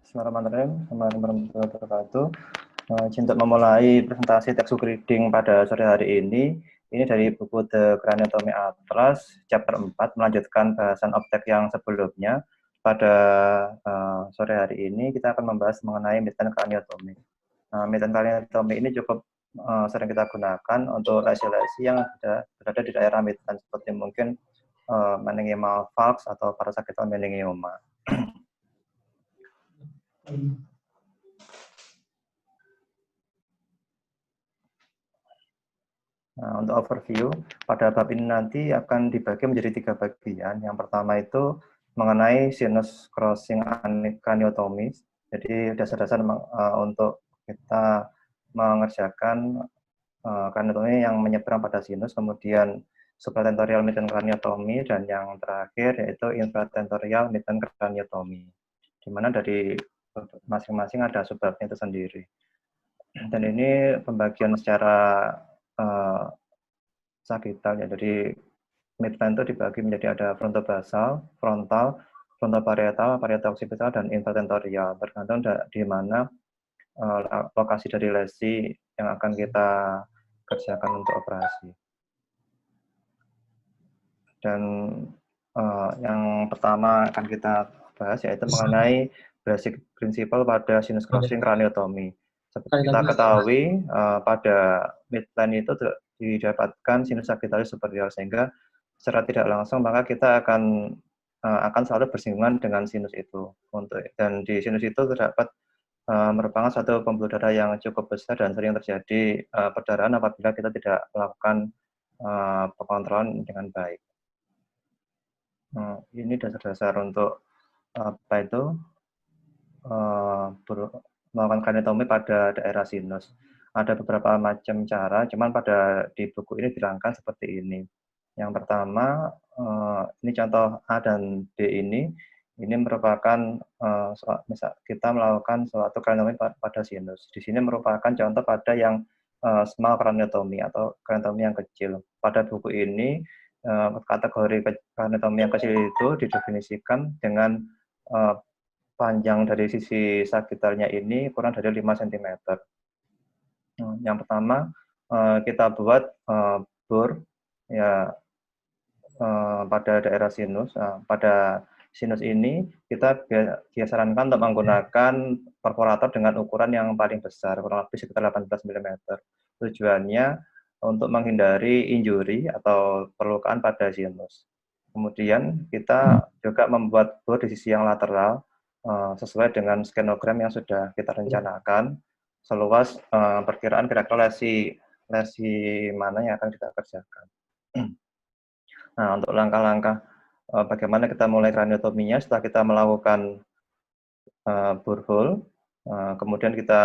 Bismillahirrahmanirrahim. Assalamualaikum warahmatullahi wabarakatuh. Izin untuk memulai presentasi textbook reading pada sore hari ini dari buku The Craniotomy Atlas, chapter 4, melanjutkan bahasan objek yang sebelumnya. Pada sore hari ini kita akan membahas mengenai midline craniotomy. Midline craniotomy ini cukup sering kita gunakan untuk lesi-lesi yang berada di daerah midline, seperti mungkin meningioma valgus atau parasakital meningioma. Nah, untuk overview, pada bab ini nanti akan dibagi menjadi 3 bagian. Yang pertama itu mengenai sinus crossing craniotomy. Jadi dasar-dasar untuk kita mengerjakan craniotomy yang menyeberang pada sinus, kemudian supratentorial midline craniotomy, dan yang terakhir yaitu infratentorial midline craniotomy, di mana dari masing-masing ada subbabnya itu sendiri. Dan ini pembagian secara sagital ya, dari midline itu dibagi menjadi ada frontobasal, frontal parietal, parietal occipital, dan infratentorial, tergantung di mana lokasi dari lesi yang akan kita kerjakan untuk operasi. Dan yang pertama akan kita bahas yaitu mengenai basic principle pada sinus crossing craniotomy. Seperti kita ketahui, pada midline itu didapatkan sinus sagittalis superior, sehingga secara tidak langsung maka kita akan selalu bersinggungan dengan sinus itu. Dan di sinus itu terdapat merupakan satu pembuluh darah yang cukup besar dan sering terjadi perdarahan apabila kita tidak melakukan pengontrolan dengan baik. Ini dasar-dasar untuk apa itu melakukan craniotomy pada daerah sinus. Ada beberapa macam cara, cuman di buku ini dirangkai seperti ini. Yang pertama, ini contoh A dan D ini merupakan misal kita melakukan suatu craniotomy pada sinus. Di sini merupakan contoh pada yang small craniotomy atau craniotomy yang kecil. Pada buku ini kategori craniotomy yang kecil itu didefinisikan dengan panjang dari sisi sagittalnya ini kurang dari 5 cm. Yang pertama, kita buat bor ya pada daerah sinus. Pada sinus ini kita disarankan untuk menggunakan perforator dengan ukuran yang paling besar, kurang lebih sekitar 18 mm. Tujuannya untuk menghindari injuri atau perlukaan pada sinus. Kemudian kita juga membuat bor di sisi yang lateral sesuai dengan skenogram yang sudah kita rencanakan, seluas perkiraan kira-kira lesi mana yang akan kita kerjakan. Nah, untuk langkah-langkah bagaimana kita mulai craniotominya setelah kita melakukan borehole, kemudian kita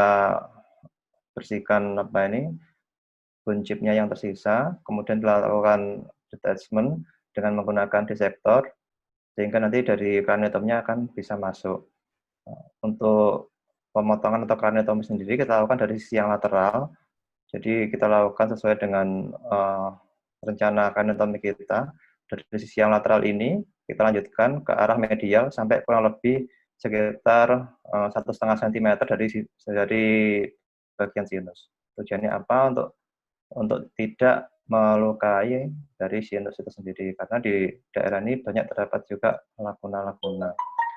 bersihkan bone chipnya yang tersisa, kemudian dilakukan detachment dengan menggunakan dissektor, sehingga nanti dari craniotomnya akan bisa masuk. Untuk pemotongan atau craniotomy sendiri kita lakukan dari sisi yang lateral, jadi kita lakukan sesuai dengan rencana craniotomy kita. Dari sisi yang lateral ini kita lanjutkan ke arah medial sampai kurang lebih sekitar 1,5 cm dari bagian sinus. Tujuannya apa? Untuk tidak melukai dari sinus itu sendiri, karena di daerah ini banyak terdapat juga lakuna-lakuna.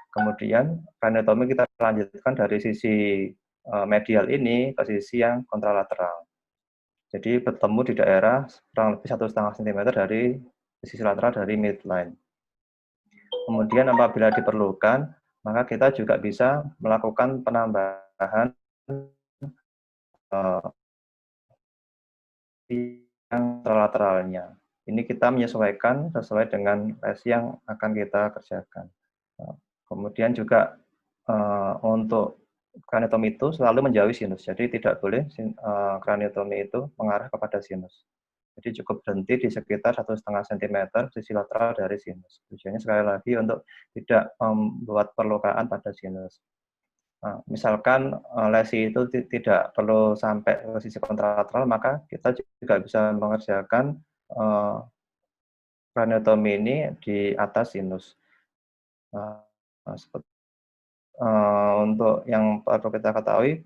Kemudian craniotomy kita lanjutkan dari sisi medial ini ke sisi yang kontralateral. Jadi bertemu di daerah kurang lebih 1,5 cm dari sisi lateral dari midline. Kemudian apabila diperlukan, maka kita juga bisa melakukan penambahan yang lateralnya. Ini kita menyesuaikan sesuai dengan lesi yang akan kita kerjakan. Kemudian juga untuk craniotomy itu selalu menjauhi sinus, jadi tidak boleh craniotomy itu mengarah kepada sinus. Jadi cukup berhenti di sekitar 1,5 cm sisi lateral dari sinus. Tujuannya sekali lagi untuk tidak membuat perlukaan pada sinus. Misalkan lesi itu tidak perlu sampai ke sisi kontralateral, maka kita juga bisa mengerjakan craniotomy ini di atas sinus. Seperti untuk yang perlu kita ketahui,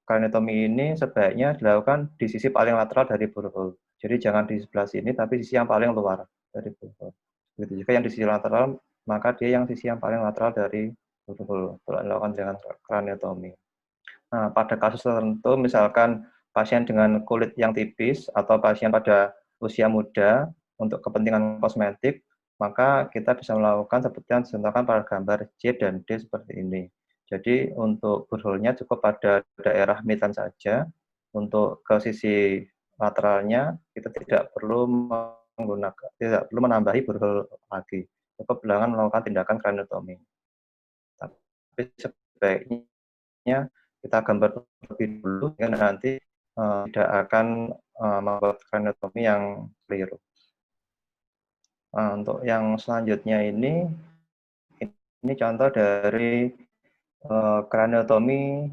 craniotomy ini sebaiknya dilakukan di sisi paling lateral dari borehole. Jadi jangan di sebelah sini, tapi sisi yang paling luar dari borehole. Begitu juga yang di sisi lateral, maka dia yang sisi yang paling lateral dari borehole untuk dilakukan dengan craniotomy. Nah, pada kasus tertentu, misalkan pasien dengan kulit yang tipis atau pasien pada usia muda untuk kepentingan kosmetik, maka kita bisa melakukan seperti yang dicontohkan pada gambar C dan D seperti ini. Jadi untuk borehole-nya cukup pada daerah midline saja. Untuk ke sisi lateralnya kita tidak perlu menambahi borehole lagi. Cukup dengan melakukan tindakan craniotomy. Tapi sebaiknya kita gambar terlebih dulu, sehingga nanti tidak akan membuat craniotomy yang keliru. Nah, untuk yang selanjutnya ini contoh dari craniotomy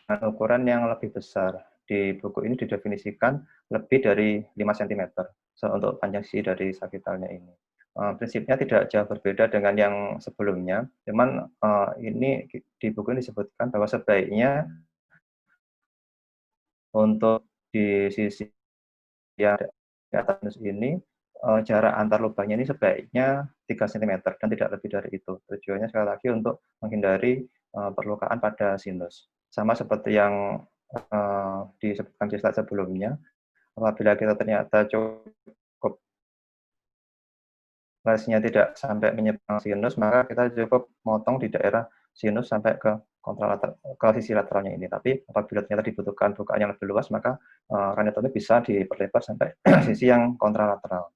dengan ukuran yang lebih besar. Di buku ini didefinisikan lebih dari 5 cm untuk panjang sisi dari sagitalnya ini. Prinsipnya tidak jauh berbeda dengan yang sebelumnya, cuman ini di buku ini disebutkan bahwa sebaiknya untuk di sisi yang di atas ini, jarak antar lubangnya ini sebaiknya 3 cm dan tidak lebih dari itu. Tujuannya sekali lagi untuk menghindari perlukaan pada sinus. Sama seperti yang disebutkan di slide sebelumnya, apabila kita ternyata cukup lesnya tidak sampai menyeberang sinus, maka kita cukup motong di daerah sinus sampai ke sisi lateralnya ini. Tapi apabila ternyata dibutuhkan bukaan yang lebih luas, maka craniotomy bisa diperlebar sampai sisi yang kontralateral.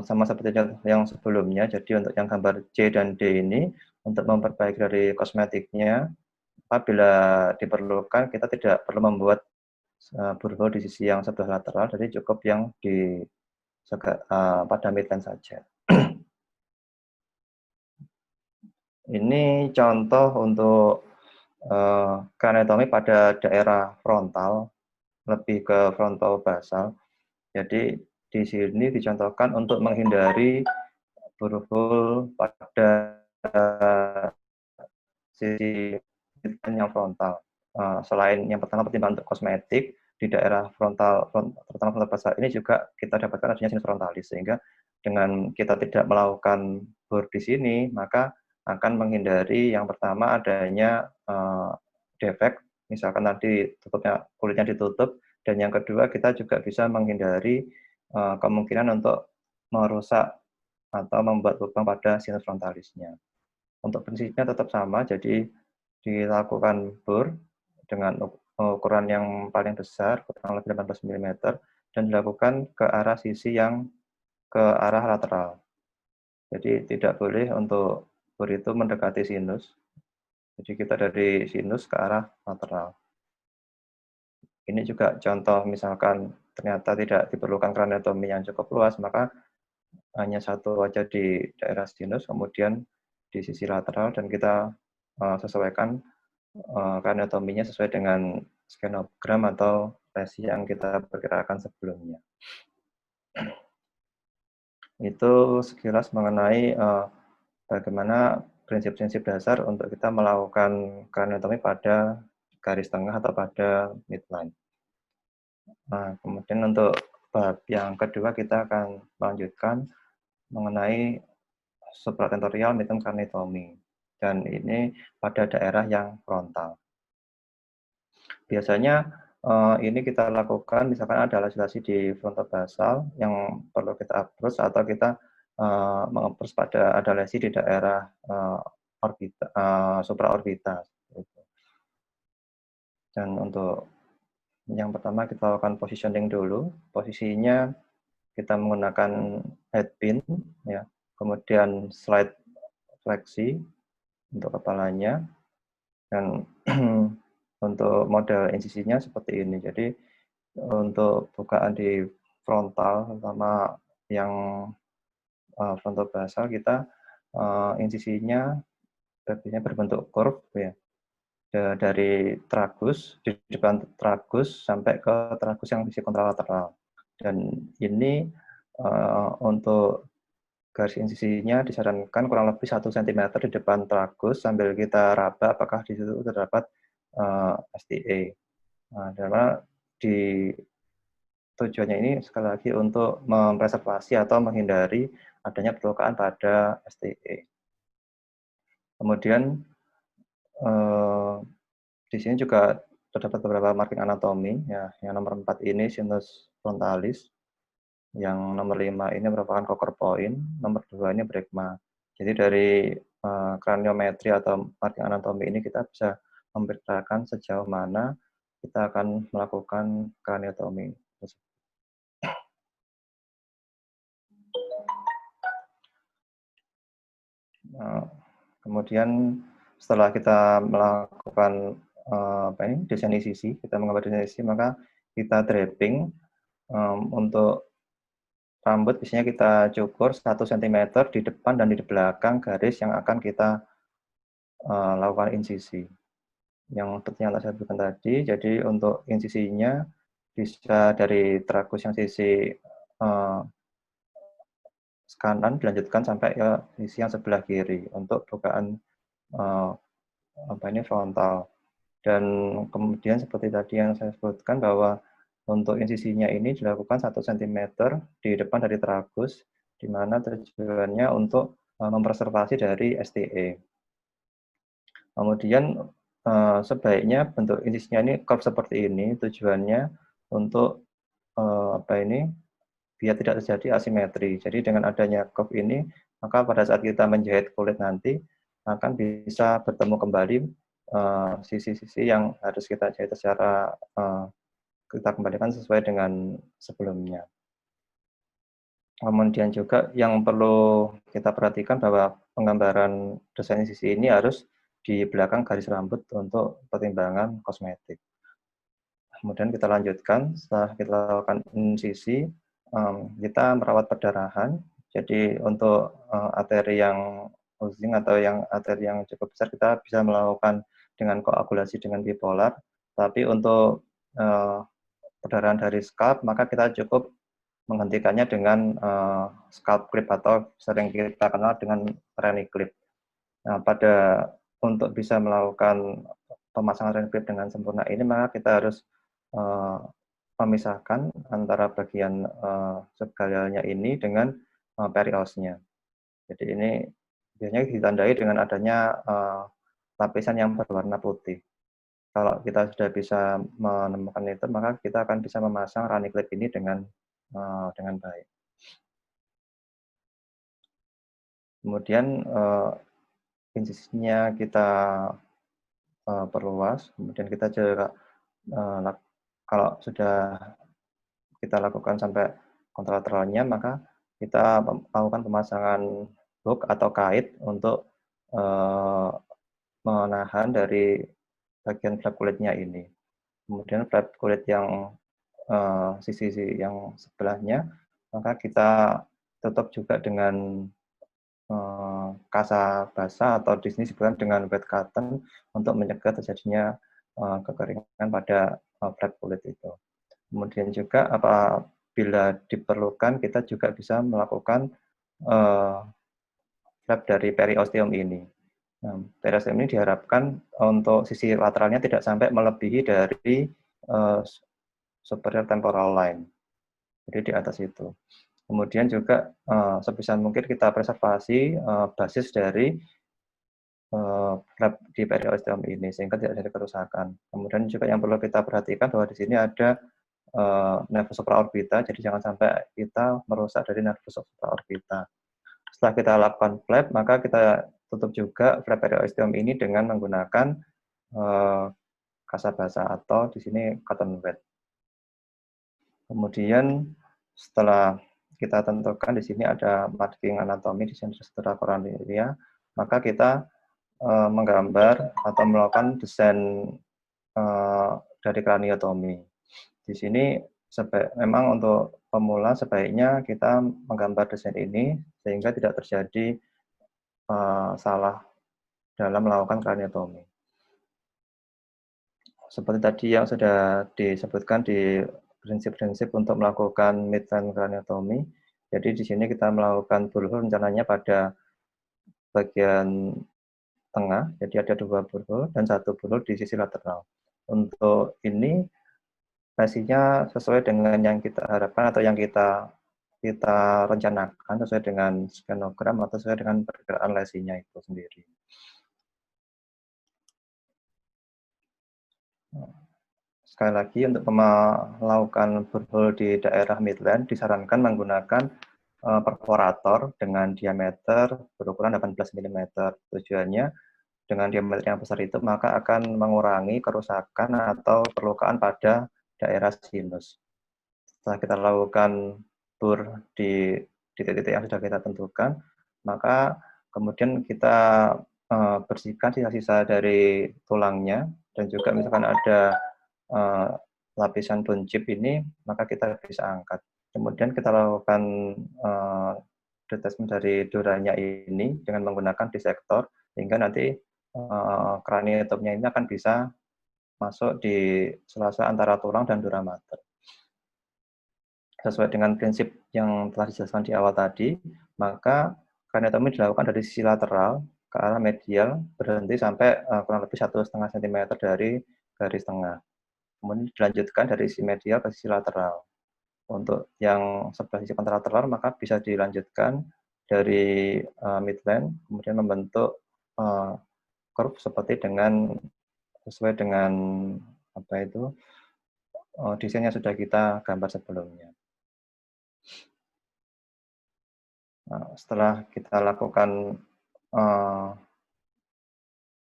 Sama seperti yang sebelumnya, jadi untuk yang gambar C dan D ini, untuk memperbaiki dari kosmetiknya, apabila diperlukan, kita tidak perlu membuat borehole di sisi yang sebelah lateral, jadi cukup yang pada midline saja. Ini contoh untuk craniotomy pada daerah frontal, lebih ke frontobasal. Jadi di sini dicontohkan untuk menghindari borehole pada sisi yang frontal. Selain yang pertama pertimbangan untuk kosmetik, di daerah frontal, terutama frontal basal ini juga kita dapatkan adanya sinus frontalis, sehingga dengan kita tidak melakukan bor di sini, maka akan menghindari yang pertama adanya defek, misalkan tadi kulitnya ditutup, dan yang kedua kita juga bisa menghindari kemungkinan untuk merusak atau membuat lubang pada sinus frontalisnya. Untuk prinsipnya tetap sama, jadi dilakukan bor dengan ukuran yang paling besar, kurang lebih 18 mm, dan dilakukan ke arah sisi yang ke arah lateral. Jadi tidak boleh untuk bor itu mendekati sinus. Jadi kita dari sinus ke arah lateral. Ini juga contoh misalkan ternyata tidak diperlukan craniotomy yang cukup luas, maka hanya satu aja di daerah sinus, kemudian di sisi lateral, dan kita sesuaikan craniotomy-nya sesuai dengan skenogram atau lesi yang kita perkirakan sebelumnya. Itu sekilas mengenai bagaimana prinsip-prinsip dasar untuk kita melakukan craniotomy pada garis tengah atau pada midline. Nah, kemudian untuk bab yang kedua kita akan melanjutkan mengenai supratentorial midline craniotomy, dan ini pada daerah yang frontal. Biasanya ini kita lakukan misalkan ada lesilasi di frontobasal yang perlu kita approach, atau kita mengapproach pada ada lesi di daerah supraorbita. Dan untuk yang pertama kita lakukan positioning dulu. Posisinya kita menggunakan headpin, ya, kemudian slide fleksi untuk kepalanya, dan untuk model insisinya seperti ini. Jadi untuk bukaan di frontal, terutama yang frontobasal, kita insisinya berbentuk curve, ya, dari tragus, di depan tragus sampai ke tragus yang sisi kontralateral. Dan ini untuk garis insisinya disarankan kurang lebih 1 cm di depan tragus sambil kita raba apakah di situ terdapat STA. Nah, karena di tujuannya ini sekali lagi untuk mempreservasi atau menghindari adanya perlukaan pada STA. Kemudian di sini juga terdapat beberapa marking anatomi ya. Yang nomor 4 ini sinus frontalis, yang nomor 5 ini merupakan cocker point, nomor 2 ini brekma. Jadi dari kraniometri atau marking anatomi ini kita bisa memperkirakan sejauh mana kita akan melakukan kraniotomi. Kemudian setelah kita melakukan desain insisi, kita menggambar desain insisi, maka kita draping untuk rambut biasanya kita cukur 1 cm di depan dan di belakang garis yang akan kita lakukan insisi. Yang seperti yang saya sebutkan tadi, jadi untuk insisinya bisa dari tragus yang sisi kanan dilanjutkan sampai ke sisi yang sebelah kiri untuk bukaan frontal. Dan kemudian seperti tadi yang saya sebutkan bahwa untuk insisinya ini dilakukan 1 cm di depan dari tragus, di mana tujuannya untuk mempreservasi dari STA. Kemudian sebaiknya bentuk insisinya ini curve seperti ini, tujuannya untuk biar tidak terjadi asimetri. Jadi dengan adanya curve ini, maka pada saat kita menjahit kulit nanti akan bisa bertemu kembali sisi-sisi yang harus kita jahit secara kita kembalikan sesuai dengan sebelumnya. Kemudian juga yang perlu kita perhatikan bahwa penggambaran desain sisi ini harus di belakang garis rambut untuk pertimbangan kosmetik. Kemudian kita lanjutkan, setelah kita lakukan insisi, kita merawat perdarahan. Jadi untuk arteri yang oozing atau yang arteri yang cukup besar, kita bisa melakukan dengan koagulasi dengan bipolar. Tapi untuk perdarahan dari scalp, maka kita cukup menghentikannya dengan scalp clip atau sering kita kenal dengan Rennie clip. Nah, untuk bisa melakukan pemasangan Rennie clip dengan sempurna ini, maka kita harus memisahkan antara bagian subgalialnya ini dengan periosnya. Jadi ini biasanya ditandai dengan adanya lapisan yang berwarna putih. Kalau kita sudah bisa menemukan itu, maka kita akan bisa memasang running clip ini dengan baik. Kemudian insisinya kita perluas, kemudian kita juga kalau sudah kita lakukan sampai kontralateralnya, maka kita melakukan pemasangan hook atau kait untuk menahan dari bagian flap kulitnya ini. Kemudian flap kulit yang sisi yang sebelahnya, maka kita tutup juga dengan kasa basah atau di sini disebutkan dengan wet cotton untuk mencegah terjadinya kekeringan pada flap kulit itu. Kemudian juga apabila diperlukan, kita juga bisa melakukan flap dari periosteum ini. Nah, periosteum ini diharapkan untuk sisi lateralnya tidak sampai melebihi dari superior temporal line. Jadi di atas itu. Kemudian juga sebisa mungkin kita preservasi basis dari flap di periosteum ini sehingga tidak ada kerusakan. Kemudian juga yang perlu kita perhatikan bahwa di sini ada nervus supraorbita, jadi jangan sampai kita merusak dari nervus supraorbita. Setelah kita lakukan flap, maka kita tutup juga flap periosteum ini dengan menggunakan kasa basah atau di sini cotton wet. Kemudian setelah kita tentukan di sini ada marking anatomi di sini struktura coronaria, maka kita menggambar atau melakukan desain dari kraniotomi. Di sini memang untuk pemula sebaiknya kita menggambar desain ini sehingga tidak terjadi salah dalam melakukan kraniotomi. Seperti tadi yang sudah disebutkan di prinsip-prinsip untuk melakukan midline kraniotomi, Jadi di sini kita melakukan bullhole rencananya pada bagian tengah, jadi ada 2 bullhole dan 1 bullhole di sisi lateral. Untuk ini pastinya sesuai dengan yang kita harapkan atau yang kita kita rencanakan sesuai dengan skenogram atau sesuai dengan perkiraan lesinya itu sendiri. Sekali lagi untuk melakukan borehole di daerah Midland disarankan menggunakan perforator dengan diameter berukuran 18 mm. Tujuannya dengan diameter yang besar itu maka akan mengurangi kerusakan atau perlukaan pada daerah sinus. Setelah kita lakukan bor di titik-titik yang sudah kita tentukan, maka kemudian kita bersihkan sisa-sisa dari tulangnya dan juga misalkan ada lapisan bone chip ini, maka kita bisa angkat. Kemudian kita lakukan detachment dari duranya ini dengan menggunakan disektor, hingga nanti craniotomnya ini akan bisa masuk di sela-sela antara tulang dan dura mater. Sesuai dengan prinsip yang telah dijelaskan di awal tadi, maka craniotomy dilakukan dari sisi lateral ke arah medial, berhenti sampai kurang lebih 1,5 cm dari garis tengah. Kemudian dilanjutkan dari sisi medial ke sisi lateral. Untuk yang sebelah sisi kontralateral maka bisa dilanjutkan dari midline, kemudian membentuk curve seperti sesuai dengan apa itu desain yang sudah kita gambar sebelumnya. Nah, setelah kita lakukan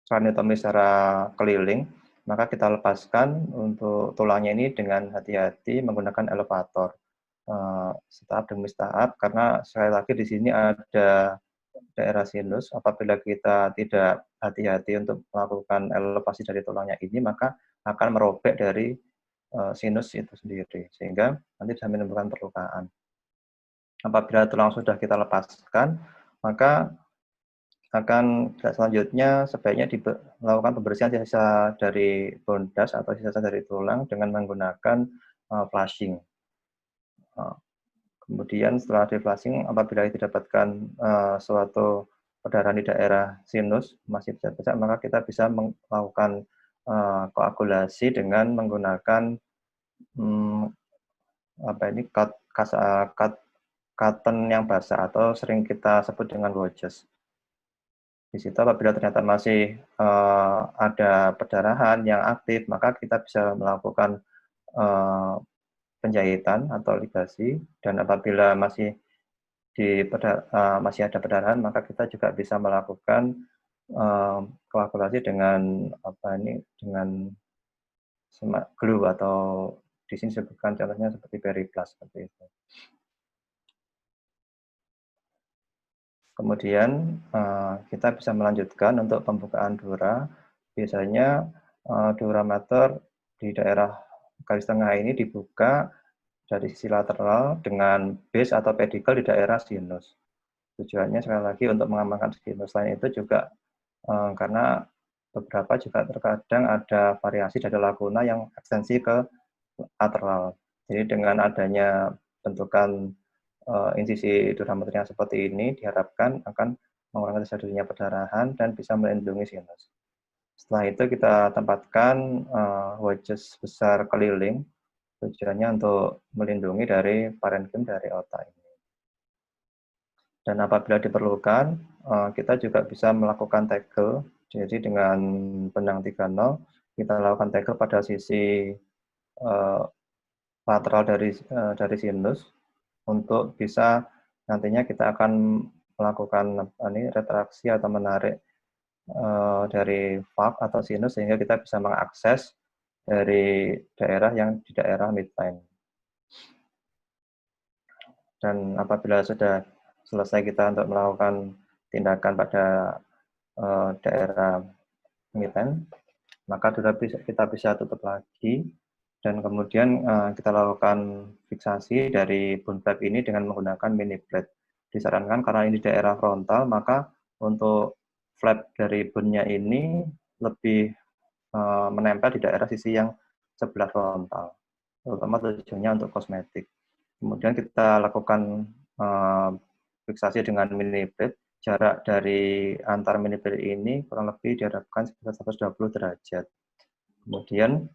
craniotomy secara keliling, maka kita lepaskan untuk tulangnya ini dengan hati-hati menggunakan elevator. Setahap demi setahap, karena sekali lagi di sini ada daerah sinus. Apabila kita tidak hati-hati untuk melakukan elevasi dari tulangnya ini, maka akan merobek dari sinus itu sendiri, sehingga nanti bisa menimbulkan perlukaan. Apabila tulang sudah kita lepaskan, maka akan selanjutnya sebaiknya dilakukan pembersihan sisa dari bone dust atau sisa dari tulang dengan menggunakan flushing. Kemudian setelah di-flushing, apabila didapatkan suatu perdarahan di daerah sinus masih besar-besar, maka kita bisa melakukan koagulasi dengan menggunakan cotton yang basah atau sering kita sebut dengan wedges. Di situ apabila ternyata masih ada perdarahan yang aktif, maka kita bisa melakukan penjahitan atau ligasi, dan apabila masih masih ada perdarahan, maka kita juga bisa melakukan koagulasi dengan dengan glue, atau di sini disebutkan contohnya seperti Periplast seperti itu. Kemudian kita bisa melanjutkan untuk pembukaan dura. Biasanya dura mater di daerah garis tengah ini dibuka dari sisi lateral dengan base atau pedicle di daerah sinus. Tujuannya sekali lagi untuk mengamankan sinus. Selain itu juga karena beberapa juga terkadang ada variasi dari lakuna yang ekstensi ke lateral. Jadi dengan adanya bentukan insisi dura mater yang seperti ini diharapkan akan mengurangi terjadinya perdarahan dan bisa melindungi sinus. Setelah itu kita tempatkan wedges besar keliling, tujuannya untuk melindungi dari parenkim dari otak ini. Dan apabila diperlukan, kita juga bisa melakukan tackle. Jadi dengan benang 3-0, kita lakukan tackle pada sisi lateral dari sinus, untuk bisa nantinya kita akan melakukan retraksi atau menarik dari valve atau sinus, sehingga kita bisa mengakses dari daerah yang di daerah midline. Dan apabila sudah selesai kita untuk melakukan tindakan pada daerah midline, maka sudah kita bisa tutup lagi, dan kemudian kita lakukan fiksasi dari bone flap ini dengan menggunakan mini plate. Disarankan karena ini daerah frontal, maka untuk flap dari bone-nya ini lebih menempel di daerah sisi yang sebelah frontal, terutama tujuannya untuk kosmetik. Kemudian kita lakukan fiksasi dengan mini blade, jarak dari antar mini blade ini kurang lebih diharapkan sekitar 120 derajat. Kemudian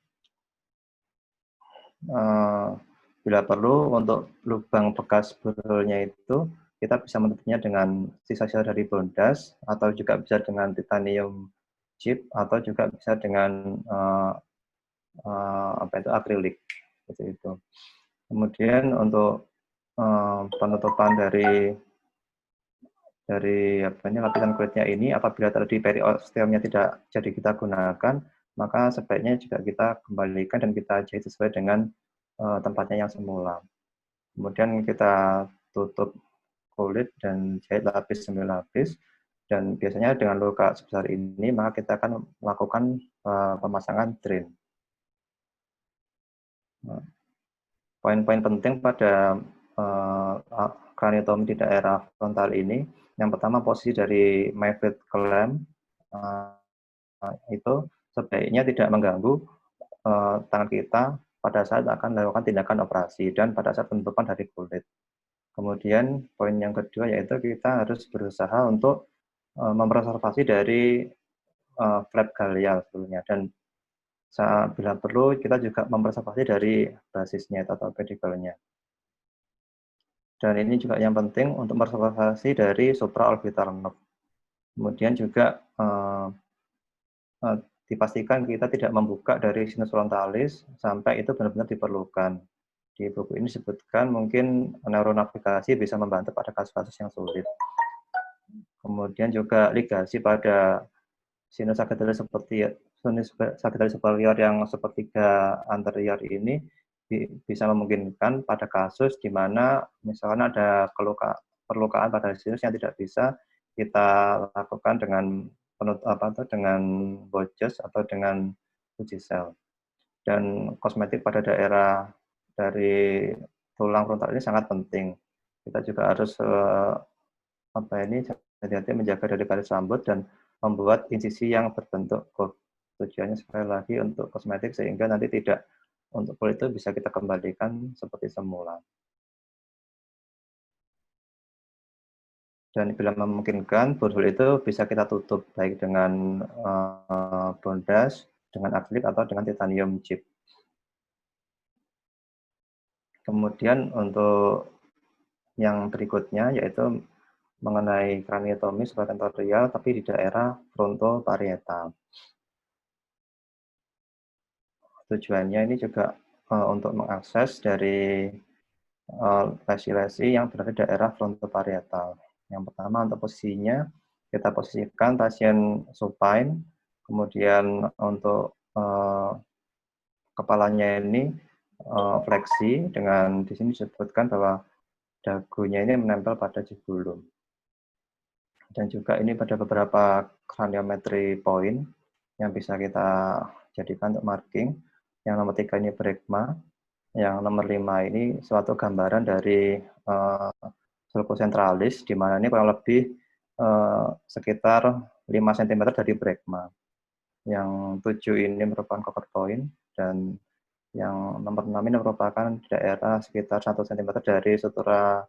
bila perlu untuk lubang bekas burulnya itu kita bisa menutupnya dengan sisa-sisa dari bondas atau juga bisa dengan titanium chip atau juga bisa dengan akrilik seperti itu. Kemudian untuk penutupan dari lapisan kulitnya ini apabila tadi periosteumnya tidak jadi kita gunakan, maka sebaiknya juga kita kembalikan dan kita jahit sesuai dengan tempatnya yang semula. Kemudian kita tutup kulit dan jahit lapis demi lapis. Dan biasanya dengan luka sebesar ini, maka kita akan melakukan pemasangan drain. Poin-poin penting pada craniotomy di daerah frontal ini, yang pertama posisi dari Mayfield clamp itu sebaiknya tidak mengganggu tangan kita pada saat akan melakukan tindakan operasi dan pada saat penutupan dari kulit. Kemudian poin yang kedua yaitu kita harus berusaha untuk mempreservasi dari flap galeal sebetulnya, dan bila perlu kita juga mempreservasi dari basisnya atau pedikelnya. Dan ini juga yang penting untuk mempreservasi dari supraorbital nerve. Kemudian juga dipastikan kita tidak membuka dari sinus frontalis sampai itu benar-benar diperlukan. Di buku ini disebutkan mungkin neuronavigasi bisa membantu pada kasus-kasus yang sulit. Kemudian juga ligasi pada sinus sagittalis superior yang sepertiga anterior ini bisa memungkinkan pada kasus di mana misalkan ada perlukaan pada sinus yang tidak bisa kita lakukan dengan dengan Borges atau dengan uji sel. Dan kosmetik pada daerah dari tulang frontal ini sangat penting. Kita juga harus hati-hati menjaga dari garis rambut dan membuat insisi yang berbentuk curve. Tujuannya sekali lagi untuk kosmetik sehingga nanti tidak untuk kulit itu bisa kita kembalikan seperti semula. Dan bila memungkinkan, burul itu bisa kita tutup baik dengan bondas, dengan akrilik atau dengan titanium chip. Kemudian untuk yang berikutnya yaitu mengenai craniotomy supratentorial tapi di daerah frontoparietal. Tujuannya ini juga untuk mengakses dari lesi-lesi yang berada di daerah frontoparietal. Yang pertama untuk posisinya, kita posisikan pasien supine, kemudian untuk kepalanya ini fleksi, dengan di sini disebutkan bahwa dagunya ini menempel pada jejulum. Dan juga ini pada beberapa craniometry point yang bisa kita jadikan untuk marking. Yang nomor 3 ini bregma, yang nomor 5 ini suatu gambaran dari sulcus centralis, di mana ini kurang lebih sekitar 5 cm dari bregma. Yang 7 ini merupakan cover point, dan yang nomor 6 ini merupakan daerah sekitar 1 cm dari sutura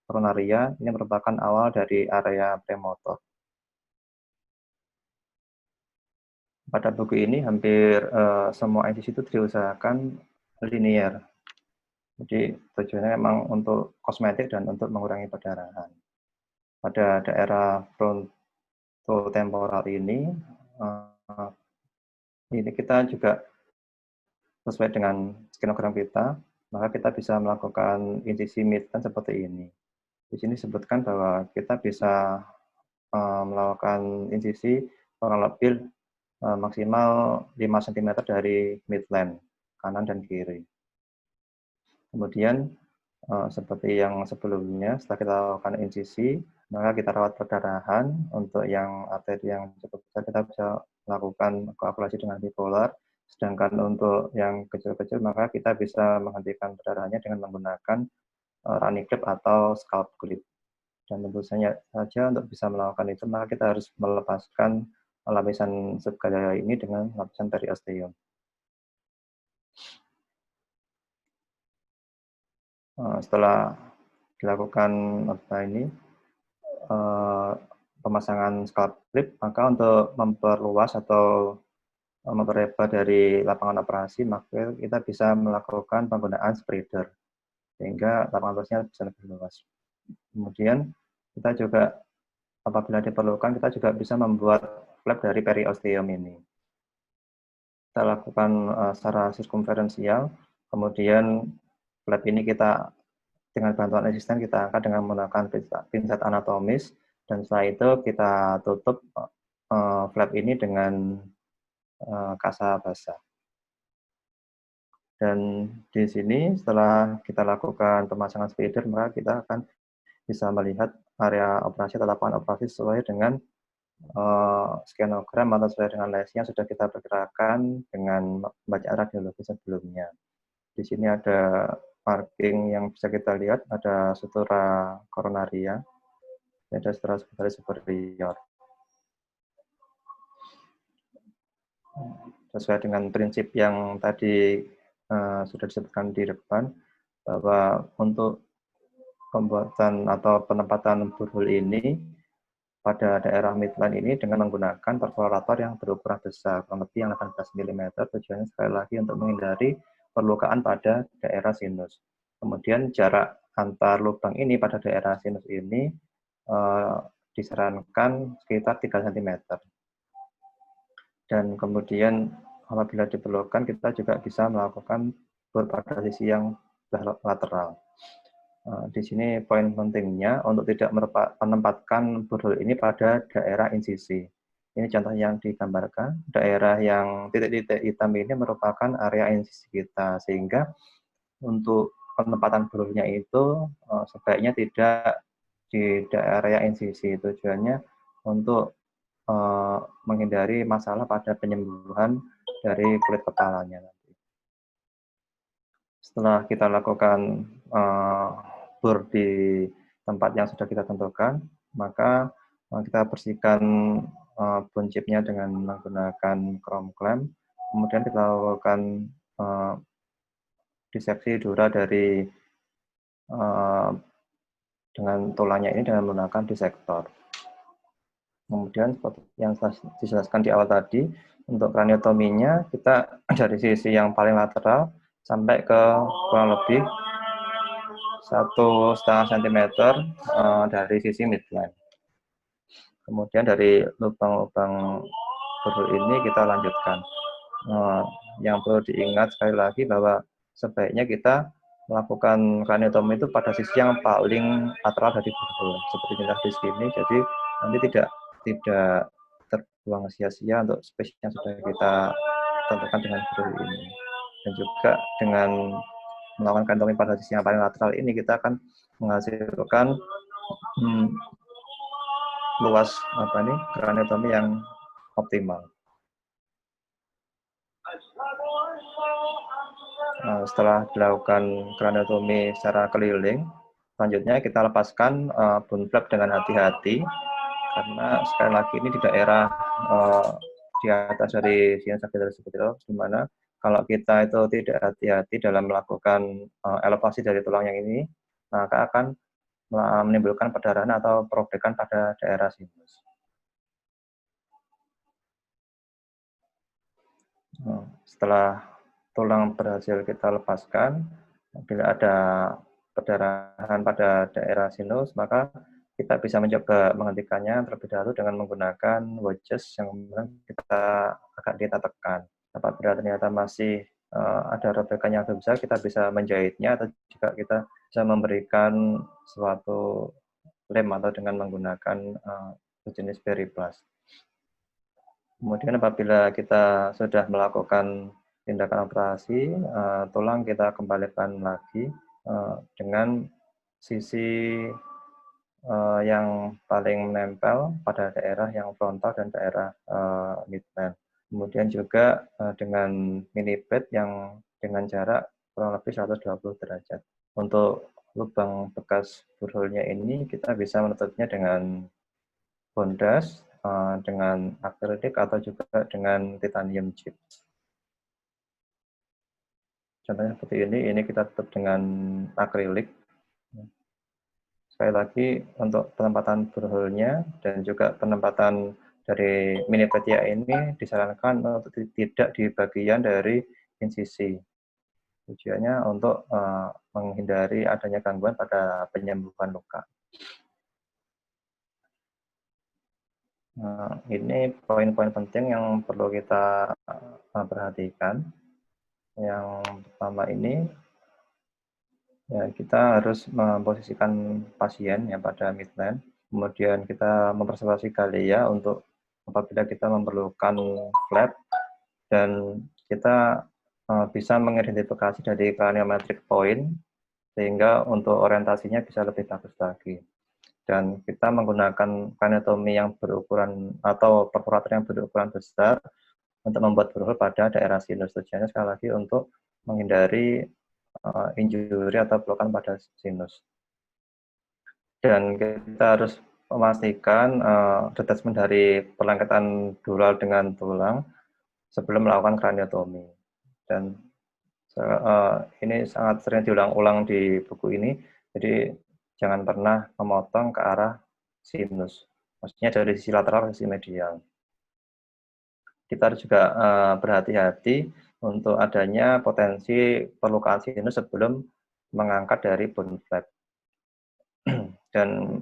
coronaria, ini merupakan awal dari area premotor. Pada buku ini hampir semua insisi itu diusahakan linear. Jadi tujuannya memang untuk kosmetik dan untuk mengurangi perdarahan. Pada daerah frontotemporal ini kita juga sesuai dengan skenogram kita, maka kita bisa melakukan insisi midline seperti ini. Di sini disebutkan bahwa kita bisa melakukan insisi kurang lebih maksimal 5 cm dari midline, kanan dan kiri. Kemudian seperti yang sebelumnya, setelah kita lakukan insisi, maka kita rawat perdarahan. Untuk yang arteri yang cukup besar, kita bisa melakukan koagulasi dengan bipolar. Sedangkan untuk yang kecil-kecil, maka kita bisa menghentikan perdarahannya dengan menggunakan running clip atau scalp clip. Dan tentu saja untuk bisa melakukan itu, maka kita harus melepaskan lapisan subgaleal ini dengan lapisan periosteum. Setelah dilakukan pemasangan scalp clip, maka untuk memperluas atau memperlebar dari lapangan operasi, maka kita bisa melakukan penggunaan spreader sehingga lapangan operasinya bisa lebih luas. Kemudian kita juga apabila diperlukan, kita juga bisa membuat flap dari periosteum ini. Kita lakukan secara sirkumferensial, kemudian flap ini kita dengan bantuan asisten kita angkat dengan menggunakan pinset anatomis, dan setelah itu kita tutup flap ini dengan kasa basah. Dan di sini setelah kita lakukan pemasangan spider, maka kita akan bisa melihat area operasi atau lapangan operasi sesuai dengan skenogram atau sesuai dengan lesi yang sudah kita perkirakan dengan pembacaan radiologi sebelumnya. Di sini ada marking yang bisa kita lihat, ada sutura koronaria, ada sutura superior. Sesuai dengan prinsip yang tadi sudah disebutkan di depan, bahwa untuk pembuatan atau penempatan borehole ini pada daerah midline ini dengan menggunakan perforator yang berukuran besar, kurang lebih yang 18 mm, tujuannya sekali lagi untuk menghindari perlukaan pada daerah sinus. Kemudian jarak antar lubang ini pada daerah sinus ini disarankan sekitar 3 cm. Dan kemudian apabila diperlukan, kita juga bisa melakukan bor pada sisi yang lateral. Di sini poin pentingnya untuk tidak menempatkan borehole ini pada daerah insisi. Ini contoh yang digambarkan, daerah yang titik-titik hitam ini merupakan area insisi kita, sehingga untuk penempatan borehole-nya itu sebaiknya tidak di daerah insisi. Tujuannya untuk menghindari masalah pada penyembuhan dari kulit kepalanya. Setelah kita lakukan bor di tempat yang sudah kita tentukan, maka kita bersihkan bone chip-nya dengan menggunakan chrome clamp. Kemudian kita lakukan diseksi dura dari dengan tulangnya ini dengan menggunakan disektor. Kemudian seperti yang dijelaskan di awal tadi, untuk kraniotominya kita dari sisi yang paling lateral sampai ke kurang lebih 1,5 cm dari sisi midline. Kemudian dari lubang-lubang borehole ini kita lanjutkan. Yang perlu diingat sekali lagi bahwa sebaiknya kita melakukan kraniotomi itu pada sisi yang paling lateral dari borehole, seperti kita di sini. Jadi nanti tidak terbuang sia-sia untuk space yang sudah kita tentukan dengan borehole ini. Dan juga dengan melakukan kraniotomi pada sisi yang paling lateral ini, kita akan menghasilkan luas kraniotomi yang optimal. Setelah dilakukan kraniotomi secara keliling, selanjutnya kita lepaskan bone flap dengan hati-hati, karena sekali lagi ini di daerah di atas dari sinus agitalis superior, di mana kalau kita itu tidak hati-hati dalam melakukan elevasi dari tulang yang ini, maka akan menimbulkan perdarahan atau perobekan pada daerah sinus. Setelah tulang berhasil kita lepaskan, bila ada perdarahan pada daerah sinus, maka kita bisa mencoba menghentikannya terlebih dahulu dengan menggunakan wedges yang kemudian kita tekan. Apabila ternyata masih ada robekan yang lebih besar, kita bisa menjahitnya, atau juga kita bisa memberikan suatu lem atau dengan menggunakan jenis periplast. Kemudian apabila kita sudah melakukan tindakan operasi, tulang kita kembalikan lagi dengan sisi yang paling menempel pada daerah yang frontal dan daerah midline. Kemudian juga dengan mini blade yang dengan jarak kurang lebih 120 derajat. Untuk lubang bekas borehole-nya ini kita bisa menutupnya dengan bondas, dengan akrilik atau juga dengan titanium chip. Contohnya seperti ini kita tutup dengan akrilik. Sekali lagi untuk penempatan borehole-nya dan juga penempatan dari minipedia ini disarankan untuk tidak di bagian dari insisi. Tujuannya untuk menghindari adanya gangguan pada penyembuhan luka. Nah, ini poin-poin penting yang perlu kita perhatikan. Yang pertama ini, ya kita harus memposisikan pasien yang pada midline. Kemudian kita mempersiapkan Galea untuk apabila kita memerlukan flap, dan kita bisa mengidentifikasi dari craniometric point sehingga untuk orientasinya bisa lebih bagus lagi. Dan kita menggunakan craniotomy yang berukuran atau perforator yang berukuran besar untuk membuat borehole pada daerah sinus. Tujuannya sekali lagi untuk menghindari injury atau pelukan pada sinus. Dan kita harus memastikan detachment dari perlengketan dural dengan tulang sebelum melakukan craniotomy. Dan ini sangat sering diulang-ulang di buku ini, jadi jangan pernah memotong ke arah sinus, maksudnya dari sisi lateral ke sisi medial. Kita harus juga berhati-hati untuk adanya potensi perlukaan sinus sebelum mengangkat dari bone flap. Dan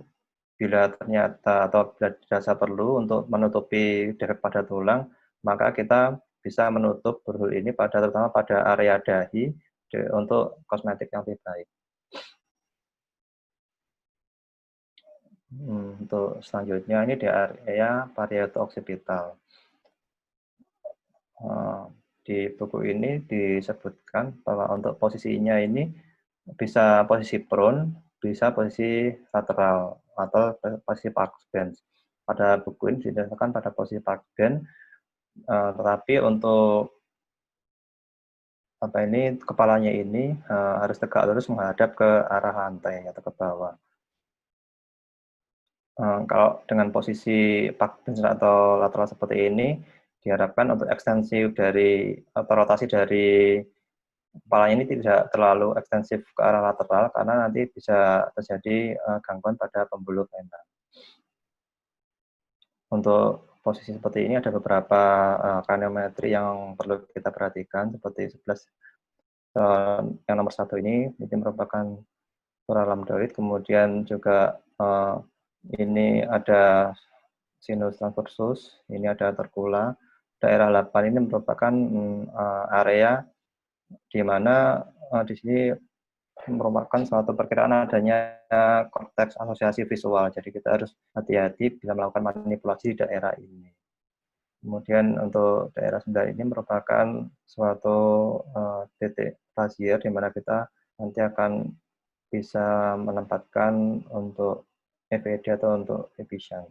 bila ternyata atau bila dirasa perlu untuk menutupi defek pada tulang, maka kita bisa menutup borehole ini terutama pada area dahi untuk kosmetik yang lebih baik. Untuk selanjutnya ini di area parieto occipital. Di buku ini disebutkan bahwa untuk posisinya ini bisa posisi prone, bisa posisi lateral, atau posisi park bench. Pada buku ini didasarkan pada posisi park bench, tetapi untuk kepalanya ini harus tegak lurus menghadap ke arah lantai atau ke bawah. Kalau dengan posisi park bench atau lateral seperti ini, diharapkan untuk ekstensi dari atau rotasi dari kepalanya ini tidak terlalu ekstensif ke arah lateral karena nanti bisa terjadi gangguan pada pembuluh vena. Untuk posisi seperti ini ada beberapa craniometri yang perlu kita perhatikan, seperti 11 yang nomor 1 ini merupakan suara lambdoid, kemudian juga ini ada sinus transversus, ini ada terkula. Daerah 8 ini merupakan area di mana di sini merupakan suatu perkiraan adanya korteks asosiasi visual. Jadi kita harus hati-hati bila melakukan manipulasi di daerah ini. Kemudian untuk daerah 9 ini merupakan suatu titik fazier di mana kita nanti akan bisa menempatkan untuk EVD atau untuk Evision.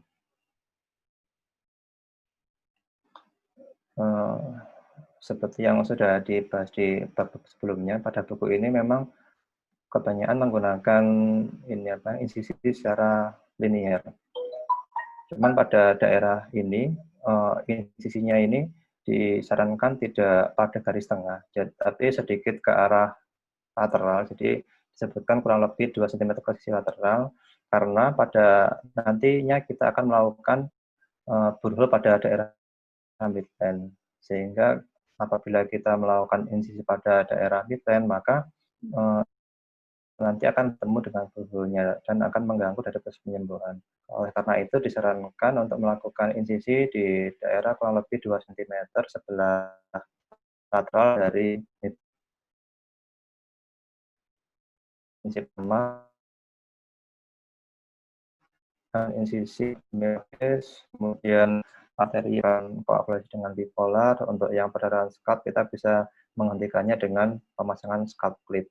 Seperti yang sudah dibahas di bab sebelumnya, pada buku ini memang kebanyakan menggunakan insisi secara linier. Cuman pada daerah ini, insisinya ini disarankan tidak pada garis tengah, tapi sedikit ke arah lateral. Jadi disebutkan kurang lebih 2 cm ke sisi lateral, karena pada nantinya kita akan melakukan borehole pada daerah midline. Sehingga apabila kita melakukan insisi pada daerah midline, maka nanti akan bertemu dengan borehole-nya dan akan mengganggu dari proses penyembuhan. Oleh karena itu disarankan untuk melakukan insisi di daerah kurang lebih 2 cm sebelah lateral dari insisi pertama, insisi medis, kemudian arteri yang koagulasi dengan bipolar. Untuk yang perdarahan scalp kita bisa menghentikannya dengan pemasangan scalp clip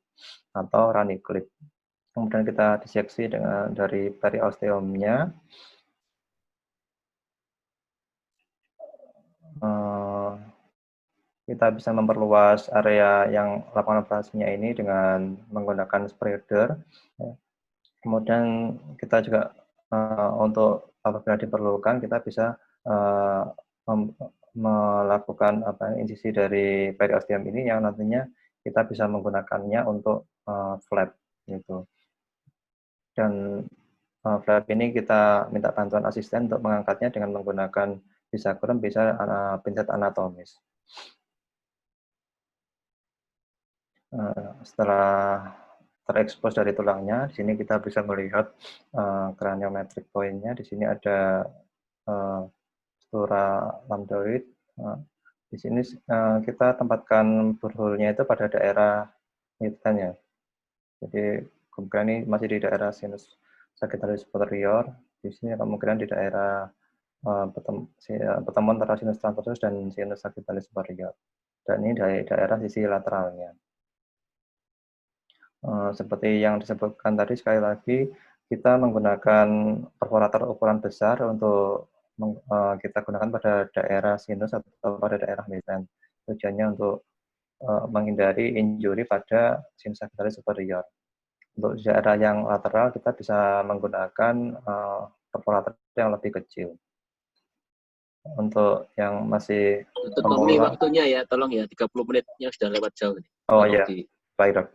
atau running clip. Kemudian kita diseksi dari periosteumnya. Kita bisa memperluas area yang lapangan operasinya ini dengan menggunakan spreader. Kemudian kita juga untuk apabila diperlukan kita bisa melakukan insisi dari periosteum ini yang nantinya kita bisa menggunakannya untuk flap gitu. Dan flap ini kita minta bantuan asisten untuk mengangkatnya dengan menggunakan bisakurum, bisa pinset anatomis. Setelah terekspos dari tulangnya, di sini kita bisa melihat craniometric point-nya. Di sini ada struktura lambdoid. Di sini kita tempatkan burhole-nya itu pada daerah midline ya. Jadi kemungkinan ini masih di daerah sinus sagittalis superior. Di sini kemungkinan di daerah pertemuan antara sinus transversus dan sinus sagittalis superior. Dan ini dari daerah sisi lateralnya. Seperti yang disebutkan tadi, sekali lagi kita menggunakan perforator ukuran besar untuk kita gunakan pada daerah sinus atau pada daerah midline. Tujuannya untuk menghindari injury pada sinus sagittalis superior. Untuk daerah yang lateral kita bisa menggunakan perforator yang lebih kecil. Untuk yang masih Tommy, waktunya ya, tolong ya, 30 menitnya sudah lewat jauh. Oh iya, baik dok.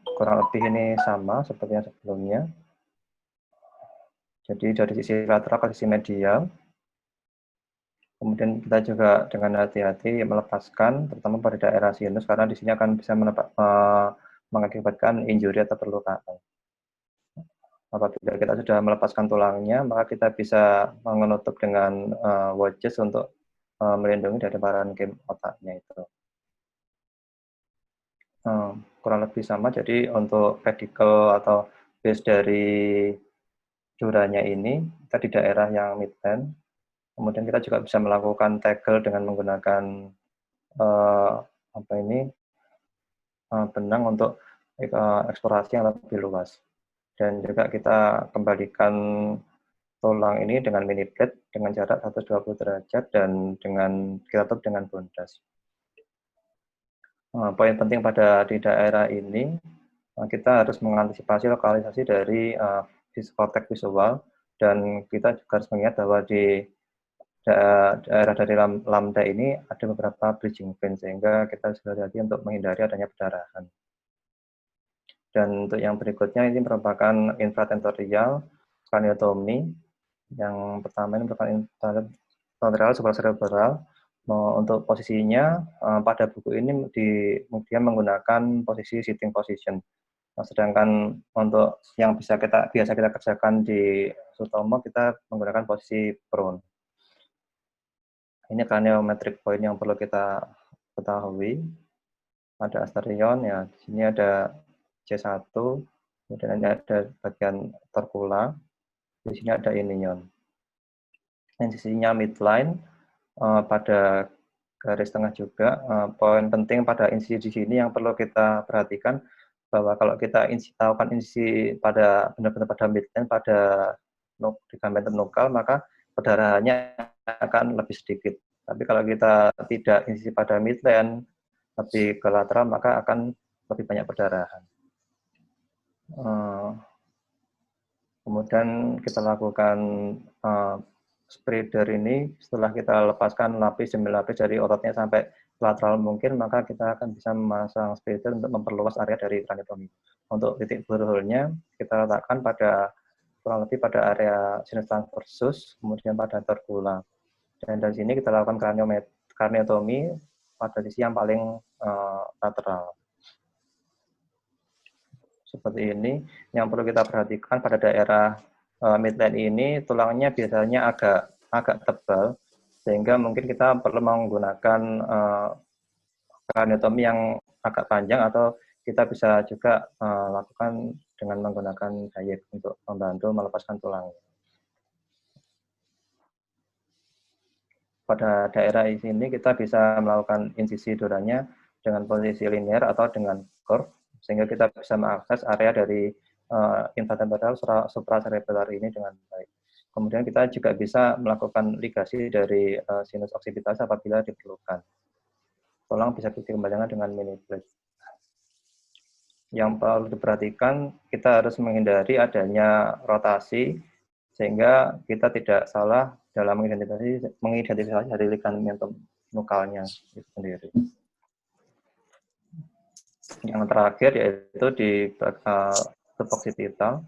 Kurang lebih ini sama seperti yang sebelumnya. Jadi dari sisi lateral ke sisi medial. Kemudian kita juga dengan hati-hati melepaskan, terutama pada daerah sinus, karena di sini akan bisa mengakibatkan injury atau perlukaan. Apabila kita sudah melepaskan tulangnya, maka kita bisa menutup dengan wedges untuk melindungi dari parenkim otaknya itu. Kurang lebih sama, jadi untuk pedicle atau base dari duranya ini, kita di daerah yang midline. Kemudian kita juga bisa melakukan tackle dengan menggunakan benang untuk eksplorasi yang lebih luas. Dan juga kita kembalikan tulang ini dengan mini plate dengan jarak 120 derajat dan dengan kita tutup dengan bondas. Poin penting pada di daerah ini, kita harus mengantisipasi lokalisasi dari konteks visual, dan kita juga harus mengingat bahwa di daerah dari lambda ini ada beberapa bridging vein, sehingga kita harus hati-hati untuk menghindari adanya perdarahan. Dan untuk yang berikutnya ini merupakan infratentorial craniotomy. Yang pertama ini merupakan infratentorial supracerebral. Untuk posisinya pada buku ini dia menggunakan posisi sitting position. Sedangkan untuk yang biasa kita kerjakan di Sutomo, kita menggunakan posisi prone. Ini craniometric point yang perlu kita ketahui. Ada asterion ya, di sini ada C1, kemudian ada bagian torcula, di sini ada inion. Yang sisinya midline pada garis tengah juga. Poin penting pada insisi di sini yang perlu kita perhatikan, bahwa kalau kita tahukan insisi pada benar-benar pada midline, pada ligamentum nukal, maka perdarahannya akan lebih sedikit. Tapi kalau kita tidak insisi pada midline, lebih ke lateral, maka akan lebih banyak perdarahan. Kemudian kita lakukan spreader ini, setelah kita lepaskan lapis demi lapis dari ototnya sampai lateral mungkin, maka kita akan bisa memasang spreader untuk memperluas area dari craniotomy. Untuk titik burhole-nya kita letakkan kurang lebih pada area sinus transversus, kemudian pada torcula. Dan dari sini kita lakukan craniotomy pada sisi yang paling lateral. Seperti ini. Yang perlu kita perhatikan pada daerah midline ini, tulangnya biasanya agak tebal, sehingga mungkin kita perlu menggunakan craniotomy yang agak panjang, atau kita bisa juga lakukan dengan menggunakan gayet untuk membantu melepaskan tulang. Pada daerah ini kita bisa melakukan insisi duranya dengan posisi linear atau dengan curve, sehingga kita bisa mengakses area dari infratemporal supracerebellar ini dengan baik. Kemudian kita juga bisa melakukan ligasi dari sinus occipitalis apabila diperlukan. Tulang bisa dikembalikan dengan mini plate. Yang perlu diperhatikan, kita harus menghindari adanya rotasi, sehingga kita tidak salah dalam mengidentifikasi dari ligamentum nukalnya itu sendiri. Yang terakhir yaitu di tub occipital.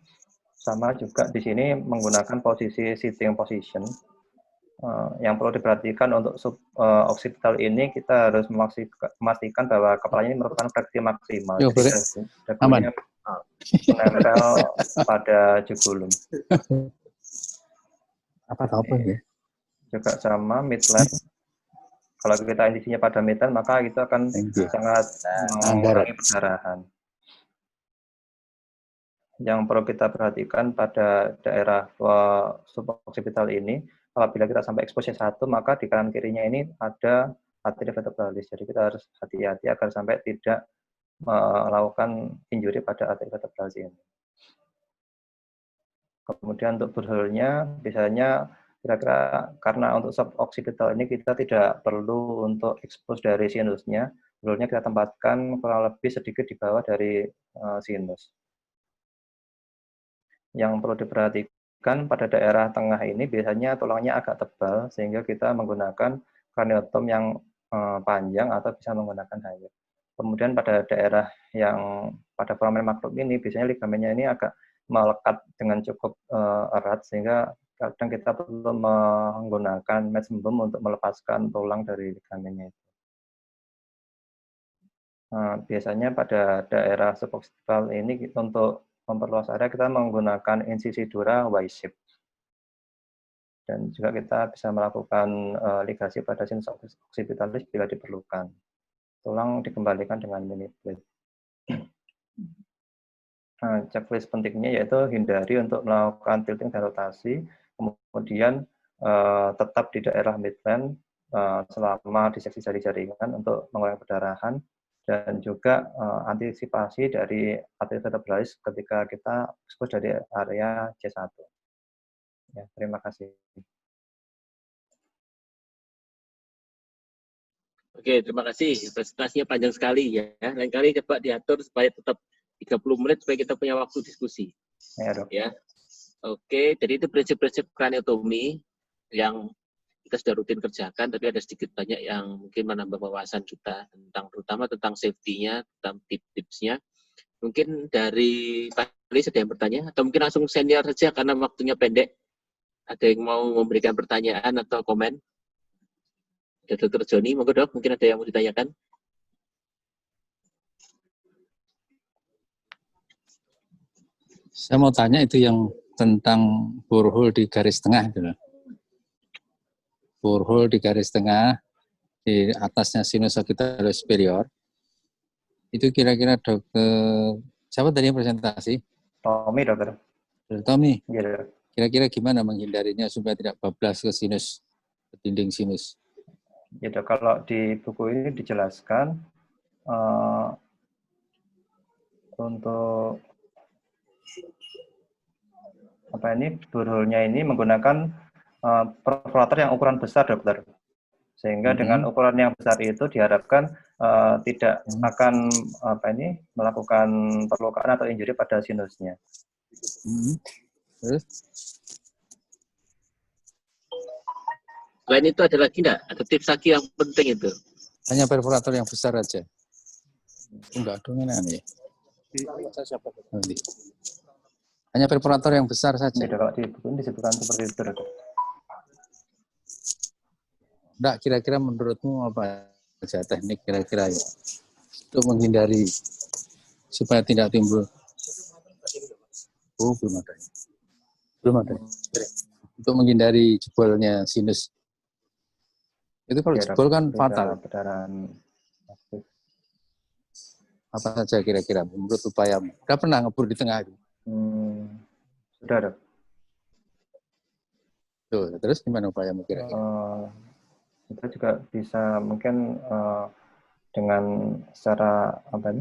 Sama juga di sini menggunakan posisi sitting position. Yang perlu diperhatikan untuk occipital ini kita harus memastikan bahwa kepalanya ini merupakan fleksi maksimal. Yo, Jadi dagunya menempel pada jugulum. Apa ya? Juga sama midline. Kalau kita inisinya pada midline, maka itu akan sangat mengurangi perdarahan. Yang perlu kita perhatikan pada daerah suboccipital ini, apabila kita sampai exposure 1, maka di kanan kirinya ini ada arteria vertebralis. Jadi kita harus hati-hati agar sampai tidak melakukan injury pada arteria vertebralis ini. Kemudian untuk burhole-nya, biasanya kira-kira karena untuk suboccipital ini kita tidak perlu untuk expose dari sinusnya, burhole-nya kita tempatkan kurang lebih sedikit di bawah dari sinus. Yang perlu diperhatikan pada daerah tengah ini biasanya tulangnya agak tebal sehingga kita menggunakan craniotom yang panjang atau bisa menggunakan higher. Kemudian pada daerah yang pada foramen makrum ini biasanya ligamennya ini agak melekat dengan cukup erat sehingga kadang kita perlu menggunakan mesembum untuk melepaskan tulang dari ligamennya itu. Biasanya pada daerah suboccipital ini untuk memperluas area kita menggunakan insisi dura Y-shape. Dan juga kita bisa melakukan ligasi pada sinus occipitalis bila diperlukan. Tulang dikembalikan dengan mini plate. Checklist pentingnya yaitu hindari untuk melakukan tilting dan rotasi, kemudian tetap di daerah midline selama diseksi jari jaringan untuk mengurangi perdarahan, dan juga antisipasi dari arteria vertebralis ketika kita expose dari area C1. Ya, terima kasih. Oke, terima kasih. Presentasinya panjang sekali ya. Lain kali coba diatur supaya tetap 30 menit supaya kita punya waktu diskusi. Ya, Dok. Ya. Oke, jadi itu prinsip-prinsip craniotomy yang kita sudah rutin kerjakan, tapi ada sedikit banyak yang mungkin menambah wawasan kita tentang, terutama tentang safety-nya, tentang tips-tipsnya. Mungkin dari Pak Lis ada yang bertanya, atau mungkin langsung senior saja karena waktunya pendek. Ada yang mau memberikan pertanyaan atau komen? Ada Dr. Joni, monggo Dok, mungkin ada yang mau ditanyakan? Saya mau tanya itu yang tentang borehole di garis tengah itu. Borehole di garis tengah, di atasnya sinus occipitalis superior. Itu kira-kira Dokter, siapa tadi yang presentasi? Tommy, Dokter. Dokter Tommy. Ya, kira-kira gimana menghindarinya supaya tidak bablas ke sinus, ke dinding sinus? Ya, Dok, kalau di buku ini dijelaskan untuk borehole-nya ini menggunakan perforator yang ukuran besar, Dokter. Sehingga dengan ukuran yang besar itu diharapkan tidak akan melakukan perlukaan atau injury pada sinusnya. Terus? Selain itu ada lagi enggak? Ada tips lagi yang penting itu? Hanya perforator yang besar aja. Enggak dong ini. Hanya perforator yang besar saja. Tidak, kalau di buku ini disebutkan seperti itu. Enggak, kira-kira menurutmu apa saja teknik kira-kira ya untuk menghindari supaya tidak timbul? Oh, belum ada. Belum ada. Untuk menghindari jebolnya sinus. Itu kalau jebol kan fatal. Apa saja kira-kira menurut upayamu? Udah pernah ngebur di tengah itu? Sudah, Dok. Tuh, terus gimana upayamu kira-kira? Kita juga bisa mungkin dengan secara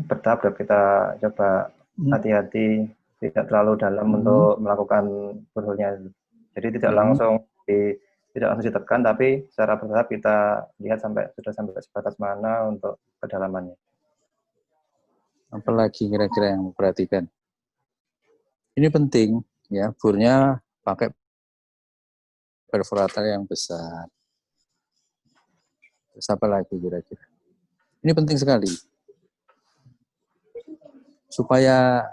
bertahap, Dok, kita coba hati-hati, tidak terlalu dalam untuk melakukan borehole-nya. Jadi tidak langsung ditekan, tapi secara bertahap kita lihat sudah sampai sebatas mana untuk kedalamannya. Apalagi kira-kira yang memperhatikan? Ini penting ya, bornya pakai perforator yang besar. Terus apa lagi kira-kira? Ini penting sekali. Supaya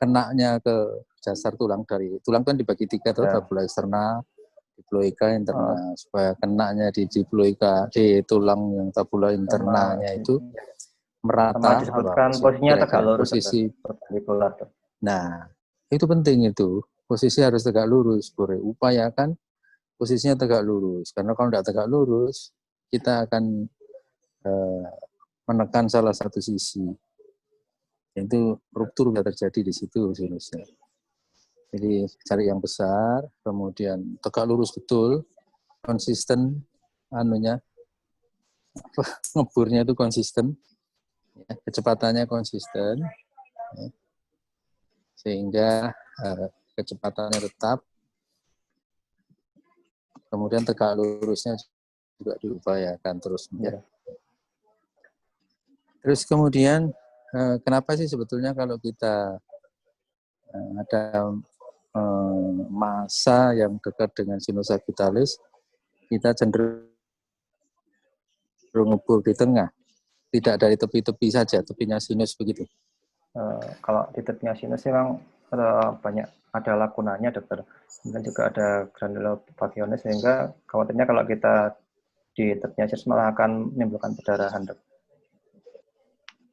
kenanya ke dasar tulang kan dibagi 3 tuh, tabula eksterna, diploika interna, supaya kenanya di diploika di tulang yang tabula internanya itu merata. Sama disebutkan posisinya tegak lurus, posisi perpendicular. Nah, itu penting itu. Posisi harus tegak lurus, boleh upayakan posisinya tegak lurus. Karena kalau tidak tegak lurus, kita akan menekan salah satu sisi. Itu ruptur bisa terjadi di situ sinusnya. Jadi cari yang besar, kemudian tegak lurus betul, konsisten, ngeburnya itu konsisten, kecepatannya konsisten, sehingga kecepatannya tetap, kemudian tegak lurusnya juga diupayakan terus. Ya. Terus kemudian, kenapa sih sebetulnya kalau kita ada masa yang dekat dengan sinus sagittalis, kita cenderung ngebur di tengah, tidak dari tepi-tepi saja, tepinya sinus begitu. Kalau di tepinya sinus memang banyak ada lakunanya, dokter. Kemudian juga ada granulopationis, sehingga khawatirnya kalau kita di tepinya sinus malah akan menimbulkan perdarahan, dok.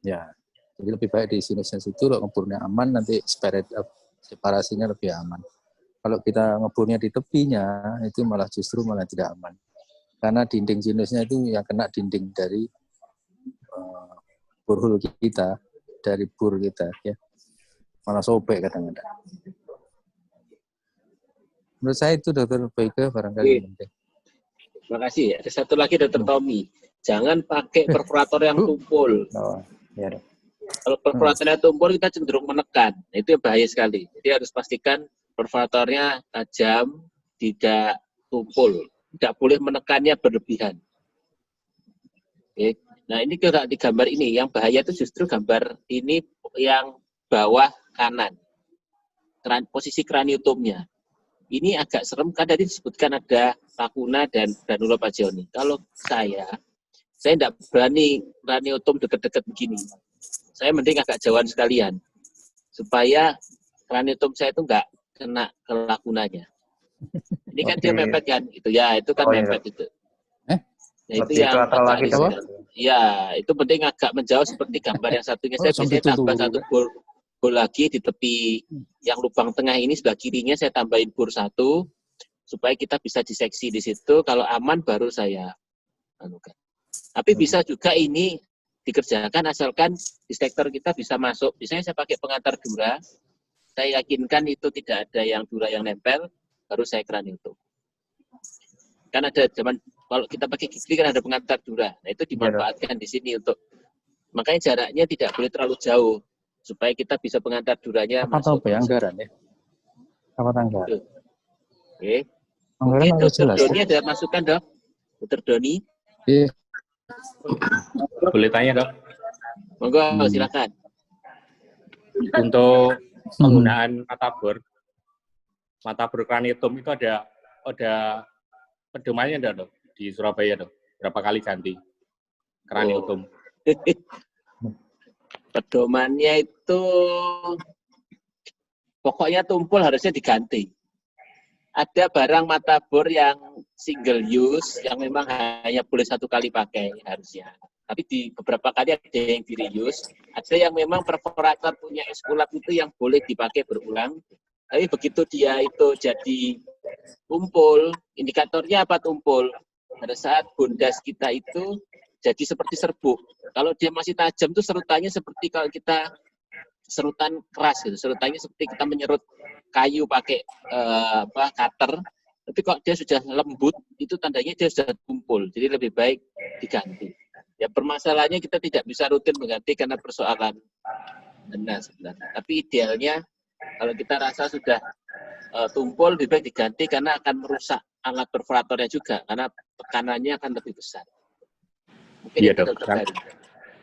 Ya, jadi lebih baik di sinusnya situ, kalau ngeburnya aman, nanti separasinya lebih aman. Kalau kita ngeburnya di tepinya, itu malah tidak aman. Karena dinding sinusnya itu yang kena dinding dari borehole kita, dari bur kita, ya. Malah sobek kadang-kadang. Menurut saya itu Dr. Baike barangkali penting. Terima kasih. Ada satu lagi Dr. Tommy. Jangan pakai perforator yang tumpul. Ya, dok. Kalau perforatornya tumpul, kita cenderung menekan. Itu bahaya sekali. Jadi harus pastikan perforatornya tajam, tidak tumpul. Tidak boleh menekannya berlebihan. Oke. Nah, ini kalau di gambar ini, yang bahaya itu justru gambar ini yang bawah kanan. Posisi kraniotomnya. Ini agak serem, kan tadi disebutkan ada lacuna dan granulopathioni. Kalau saya tidak berani kraniotom dekat-dekat begini. Saya mending agak jauhan sekalian. Supaya kraniotom saya itu nggak kena ke lakunanya. Ini kan dia mepet kan, itu ya, itu kan mepet itu. Nah, itu yang agak riskan. Ya, itu penting agak menjauh seperti gambar yang satunya. Saya biasanya tambah satu bor lagi di tepi yang lubang tengah ini, sebelah kirinya saya tambahin bor 1 supaya kita bisa diseksi di situ. Kalau aman baru saya anukan. Tapi bisa juga ini dikerjakan asalkan distektor kita bisa masuk. Misalnya saya pakai pengantar dura, saya yakinkan itu tidak ada yang dura yang nempel, baru saya kraniotom. Kan ada zaman kalau kita pakai gigli kan ada pengantar dura. Nah, itu dimanfaatkan di sini untuk, makanya jaraknya tidak boleh terlalu jauh supaya kita bisa pengantar duranya masuk. Apa anggaran ya? Apa anggaran? Oke. Mungkin Dr. Doni ada masukan, Dok? Dr. Doni? Iya. Boleh tanya, Dok? Monggo, silakan. Untuk penggunaan mata bor kraniotom itu ada pedomannya enggak, Dok? Di Surabaya, Dok? Berapa kali ganti kraniotom? Pedomannya itu pokoknya tumpul harusnya diganti. Ada barang mata bor yang single use yang memang hanya boleh 1 kali pakai harusnya. Tapi di beberapa kali ada yang di reuse, ada yang memang perforator punya eskulat itu yang boleh dipakai berulang. Tapi begitu dia itu jadi tumpul, indikatornya apa tumpul? Pada saat bondas kita itu jadi seperti serbuk. Kalau dia masih tajam tuh serutannya seperti kalau kita serutan keras gitu. Serutannya seperti kita menyerut kayu pakai cutter. Tapi kalau dia sudah lembut, itu tandanya dia sudah tumpul. Jadi lebih baik diganti. Ya permasalahannya kita tidak bisa rutin mengganti karena persoalan dana sebenarnya. Tapi idealnya kalau kita rasa sudah tumpul, lebih baik diganti karena akan merusak alat perforatornya juga. Karena tekanannya akan lebih besar. Mungkin iya, Dok.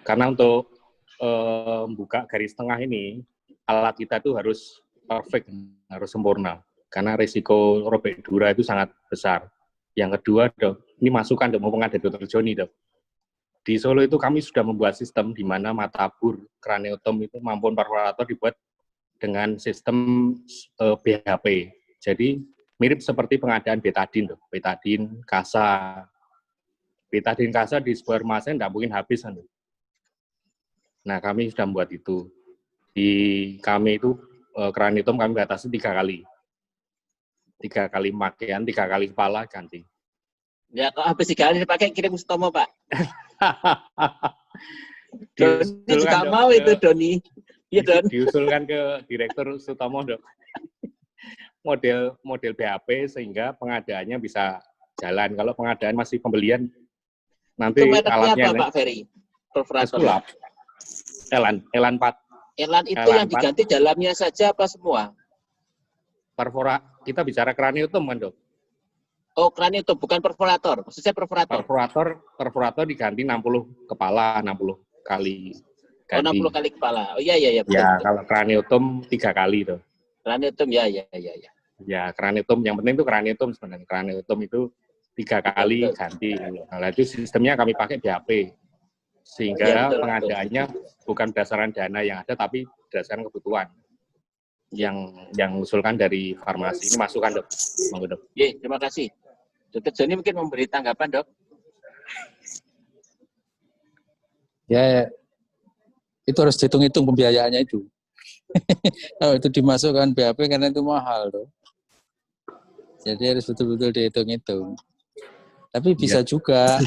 Karena untuk membuka garis tengah ini, alat kita itu harus perfect, harus sempurna. Karena risiko robek dura itu sangat besar. Yang kedua, Dok, ini masukan Dok, mumpung ada Dr. Joni, Dok. Di Solo itu kami sudah membuat sistem di mana mata bor kraniotom itu maupun perforator dibuat dengan sistem BHP. Jadi mirip seperti pengadaan betadin, betadin, kasa. Betadin kasa di supermarket tidak mungkin habis. Nah, kami sudah membuat itu. Di kami itu kranitum kami batasi 3 kali. 3 kali pakaian, 3 kali kepala ganti. Ya, kok habis 3 kali dipakai kirim Sutomo, Pak. Doni juga mau itu, Doni. Iya, Don. Diusulkan ke Direktur Sutomo, Dok. Model BHP sehingga pengadaannya bisa jalan. Kalau pengadaan masih pembelian, nanti itu mereknya alatnya apa, Pak Ferry? Perforator. Esculap. Elan 4. Elan itu yang diganti dalamnya saja apa semua? Kita bicara kraniutum kan, Dok? Oh, kraniutum, bukan perforator. Maksud saya perforator. Perforator diganti 60 kepala, 60 kali ganti. Oh, 60 kali kepala. Oh, iya. Betul, Ya, betul. kalau kraniutum 3 kali, tuh. Kraniutum, ya. Ya, kraniutum. Yang penting itu kraniutum sebenarnya. Kraniutum itu 3 kali betul. ganti. Nah, itu sistemnya kami pakai BHP. Sehingga Ya, betul, pengadaannya bukan berdasarkan dana yang ada, tapi berdasarkan kebutuhan yang usulkan dari farmasi. Ini masukan, Dok. Monggo, Dok. Iya, terima kasih. Dr. Joni mungkin memberi tanggapan, Dok. Ya, itu harus dihitung-hitung pembiayaannya itu. Kalau itu dimasukkan BHP karena itu mahal tuh. Jadi harus betul-betul dihitung-hitung. Tapi bisa juga,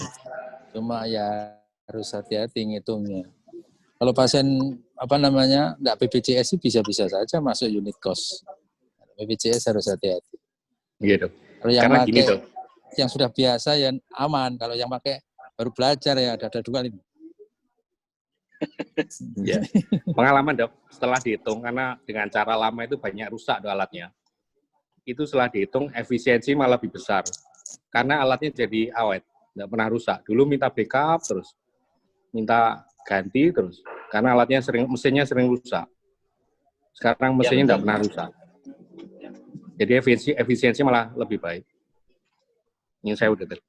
cuma ya harus hati-hati ngitungnya. Kalau pasien nggak BPJS sih bisa-bisa saja masuk unit cost. BPJS harus hati-hati. Iya, Dok. Kalau yang Karena gini, Dok. yang sudah biasa ya aman. Kalau yang pakai baru belajar ya ada dua ini. Ya. Pengalaman, Dok, setelah dihitung, karena dengan cara lama itu banyak rusak alatnya. Itu setelah dihitung, efisiensi malah lebih besar. Karena alatnya jadi awet, nggak pernah rusak. Dulu minta backup terus, minta ganti terus. Karena alatnya mesinnya sering rusak. Sekarang mesinnya nggak pernah rusak. Jadi efisiensi malah lebih baik. Ini saya udah tahu.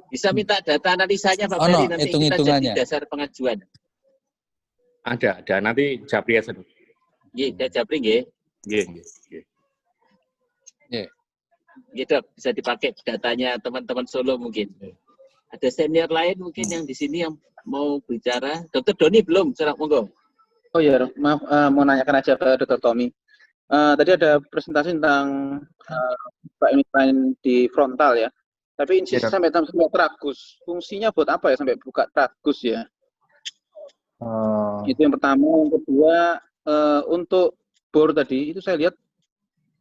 Bisa minta data analisanya, Pak Ferry, nanti kita jadi dasar pengajuan. Ada. Nanti Japri aja, Dok. Iya, Japri, nggih. Nggih. Gitu, bisa dipakai datanya teman-teman Solo mungkin. Ada senior lain mungkin yang di sini yang mau bicara. Dr. Doni belum, serang monggo. Oh iya, maaf, mau nanyakan aja ke Dr. Tommy. Tadi ada presentasi tentang lain di frontal ya. Tapi insist sampai tragus. Fungsinya buat apa ya sampai buka tragus ya? Itu yang pertama. Yang kedua, untuk bor tadi, itu saya lihat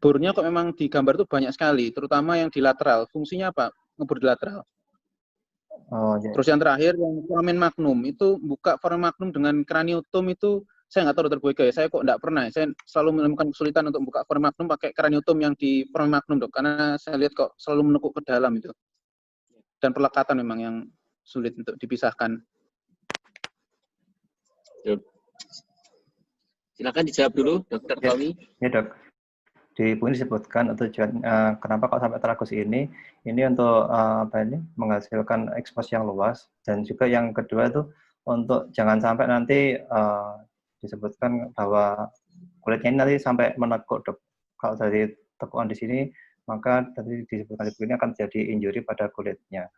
bornya kok memang di gambar itu banyak sekali, terutama yang di lateral. Fungsinya apa? Ngebor di lateral. Terus yang terakhir, yang foramen magnum, itu buka foramen magnum dengan craniotom itu, saya nggak tahu Dr. Boyke ya, saya kok nggak pernah. Saya selalu menemukan kesulitan untuk buka foramen magnum pakai craniotom yang di foramen magnum, Dok, karena saya lihat kok selalu menekuk ke dalam itu. Dan perlekatan memang yang sulit untuk dipisahkan. Silakan dijawab dulu, Dr. Tommy. Ya, Dok. Di buku ini disebutkan tujuan kenapa kok sampai tragus ini untuk menghasilkan ekspos yang luas, dan juga yang kedua itu untuk jangan sampai nanti disebutkan bahwa kulitnya ini nanti sampai menekuk, Dok. Kalau dari tekuan di sini, maka tadi disebutkan di buku ini akan jadi injury pada kulitnya.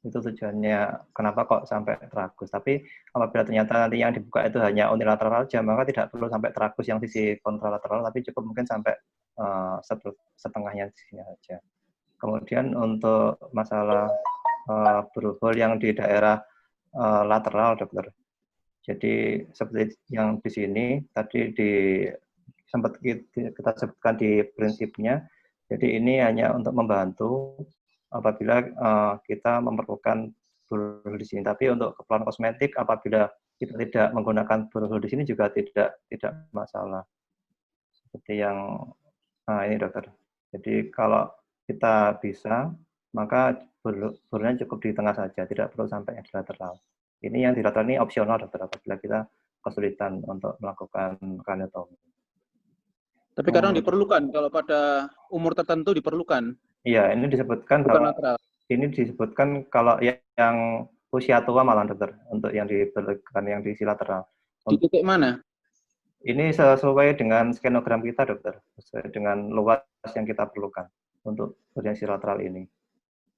Itu tujuannya kenapa kok sampai tragus. Tapi apabila ternyata nanti yang dibuka itu hanya unilateral saja, maka tidak perlu sampai tragus yang sisi kontralateral, tapi cukup mungkin sampai setengahnya di sini saja. Kemudian untuk masalah burhol yang di daerah lateral, Dokter. Jadi seperti yang di sini tadi sempat kita sebutkan di prinsipnya. Jadi ini hanya untuk membantu apabila kita memerlukan burhol di sini. Tapi untuk keperluan kosmetik, apabila kita tidak menggunakan burhol di sini juga tidak masalah. Seperti yang ini, Dokter. Jadi kalau kita bisa, maka burholnya cukup di tengah saja, tidak perlu sampai yang di lateral. Ini yang di lateral ini opsional, Dokter, apabila kita kesulitan untuk melakukan craniotomy. Tapi kadang diperlukan, kalau pada umur tertentu diperlukan. Iya, ini disebutkan bukan bahwa lateral. Ini disebutkan kalau yang usia tua malah, Dokter, untuk yang diperlukan yang di sisi lateral. Di titik mana? Ini sesuai dengan skenogram kita, dokter, sesuai dengan luas yang kita perlukan untuk urgensi lateral ini.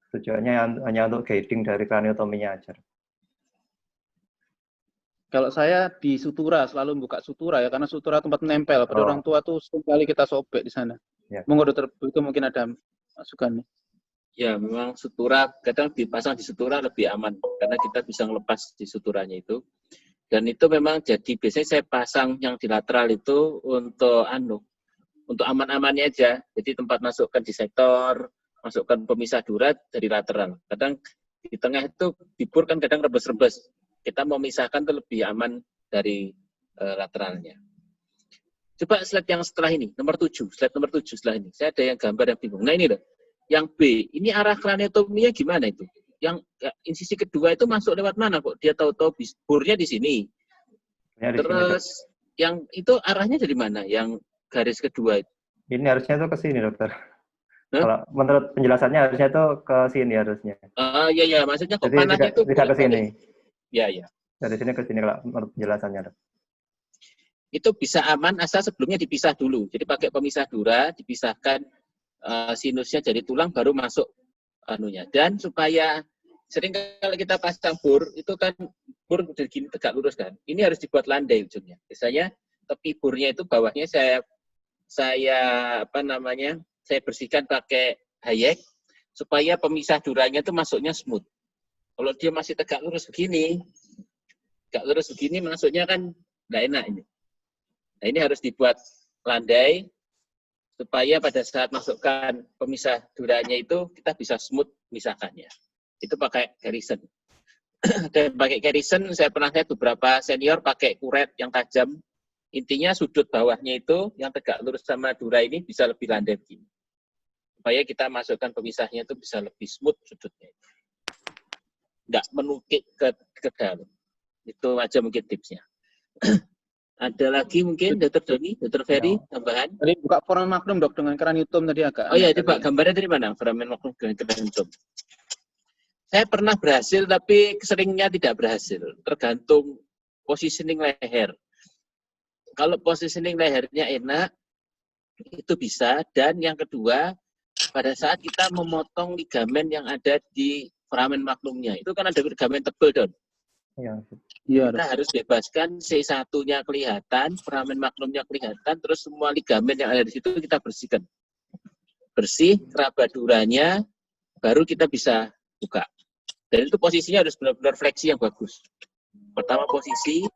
Tujuannya hanya untuk guiding dari craniotominya aja. Kalau saya di sutura, selalu buka sutura ya, karena sutura tempat menempel. Pada orang tua tuh sekali kita sobek di sana. Ya. Monggo dokter, itu mungkin ada masukan. Ya, memang sutura kadang dipasang di sutura lebih aman karena kita bisa ngelepas di suturanya itu. Dan itu memang jadi biasanya saya pasang yang di lateral itu untuk aman-amannya aja. Jadi tempat masukkan dissektor, masukkan pemisah dura dari lateral. Kadang di tengah itu dibur kan kadang rebes-rebes. Kita mau misahkan itu lebih aman dari lateralnya. Coba slide yang setelah ini, nomor 7. Slide nomor 7 setelah ini. Saya ada yang gambar yang bingung. Nah ini loh, yang B. Ini arah craniotominya gimana itu? Yang insisi kedua itu masuk lewat mana kok? Dia tahu-tahu burnya di sini. Ya, Terus yang itu arahnya dari mana? Yang garis kedua itu? Ini harusnya itu ke sini, dokter. Kalau menurut penjelasannya harusnya itu ke sini harusnya. Iya, maksudnya kok jadi panahnya itu tidak ke sini. Iya. Dari sini ke sini kalau menurut penjelasannya, dok. Itu bisa aman asal sebelumnya dipisah dulu. Jadi pakai pemisah dura, dipisahkan sinusnya dari tulang baru masuk anunya. Dan supaya sering kalau kita pasang bur, itu kan bur dari gini tegak lurus kan. Ini harus dibuat landai ujungnya. Biasanya tepi burnya itu bawahnya saya bersihkan pakai hayek supaya pemisah duranya itu masuknya smooth. Kalau dia masih tegak lurus begini masuknya kan nggak enak ini. Nah ini harus dibuat landai supaya pada saat masukkan pemisah duranya itu kita bisa smooth misahkannya. Itu pakai Garrison. Dan pakai Garrison saya pernah lihat beberapa senior pakai kuret yang tajam. Intinya sudut bawahnya itu yang tegak lurus sama dura ini bisa lebih landai begini. Supaya kita masukkan pemisahnya itu bisa lebih smooth sudutnya. Nggak menukik ke dalam. Itu aja mungkin tipsnya. Ada lagi mungkin Dr. Doni, Dr. Ferry, tambahan? Tadi buka foramen magnum dok dengan cranium tadi agak. Oh iya, coba gambarnya dari mana? Foramen magnum dengan cranium. Saya pernah berhasil, tapi seringnya tidak berhasil. Tergantung positioning leher. Kalau positioning lehernya enak, itu bisa. Dan yang kedua, pada saat kita memotong ligamen yang ada di foramen magnumnya, itu kan ada ligamen tebal, Don. Iya. Kita harus bebaskan C1-nya kelihatan, foramen magnumnya kelihatan, terus semua ligamen yang ada di situ kita bersihkan. Bersih, kerabaduranya, baru kita bisa buka. Dan itu posisinya harus benar-benar fleksi yang bagus. Pertama posisi,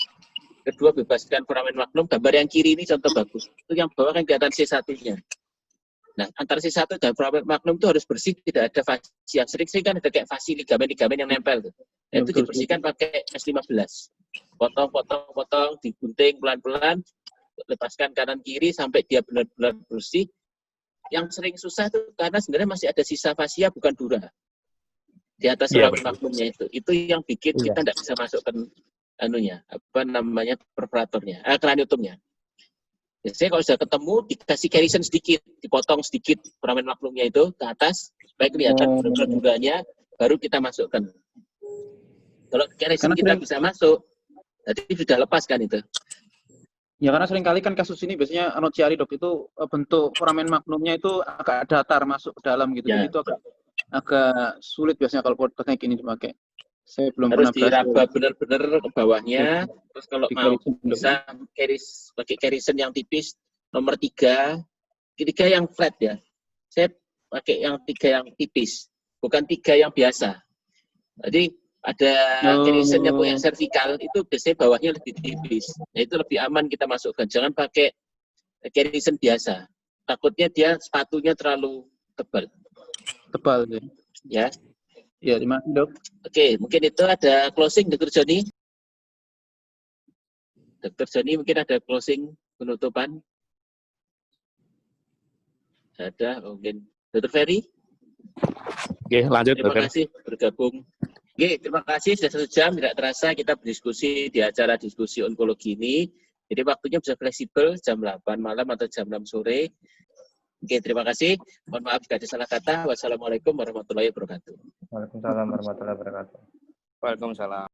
kedua bebaskan foramen magnum, gambar yang kiri ini contoh bagus. Itu yang bawah kan kelihatan C1-nya. Nah, antara C1 dan foramen magnum itu harus bersih, tidak ada fasi. Yang sering kan ada kayak fasi ligamen-ligamen yang nempel. Nah, itu dibersihkan pakai S15. Potong, digunting pelan-pelan, lepaskan kanan-kiri sampai dia benar-benar bersih. Yang sering susah itu karena sebenarnya masih ada sisa fasia bukan dura. Di atas foramen magnumnya itu. Itu yang bikin kita tidak bisa masukkan perforatornya, craniotomnya. Biasanya kalau sudah ketemu, dikasih Garrison sedikit, dipotong sedikit foramen magnumnya itu ke atas, supaya kelihatan benar-benar duranya, baru kita masukkan. Kalau Garrison kita bisa masuk, nanti sudah lepas kan itu. Ya karena seringkali kan kasus ini biasanya Anociari dok itu bentuk foramen magnumnya itu agak datar masuk ke dalam gitu. Ya. Jadi itu agak sulit biasanya kalau teknik ini dipakai. Saya belum harus pernah diraba benar-benar ke bawahnya. Terus kalau mau bisa pakai Garrison yang tipis nomor 3 yang flat ya. Saya pakai yang 3 yang tipis, bukan 3 yang biasa. Jadi ada Garrison yang vertikal itu biasanya bawahnya lebih tipis. Nah, itu lebih aman kita masukkan. Jangan pakai Garrison biasa. Takutnya dia sepatunya terlalu tebal. Tebal ya. Ya, terima kasih, Dok. Oke, mungkin itu ada closing, Dr. Joni. Dr. Joni mungkin ada closing penutupan. Ada, mungkin. Dr. Ferry. Oke, lanjut. Terima kasih bergabung. Oke, terima kasih. Sudah 1 jam, tidak terasa kita berdiskusi di acara diskusi onkologi ini. Jadi waktunya bisa fleksibel, jam 8 malam atau jam 6 sore. Oke, terima kasih. Mohon maaf jika ada salah kata. Wassalamualaikum warahmatullahi wabarakatuh. Waalaikumsalam warahmatullahi wabarakatuh. Waalaikumsalam.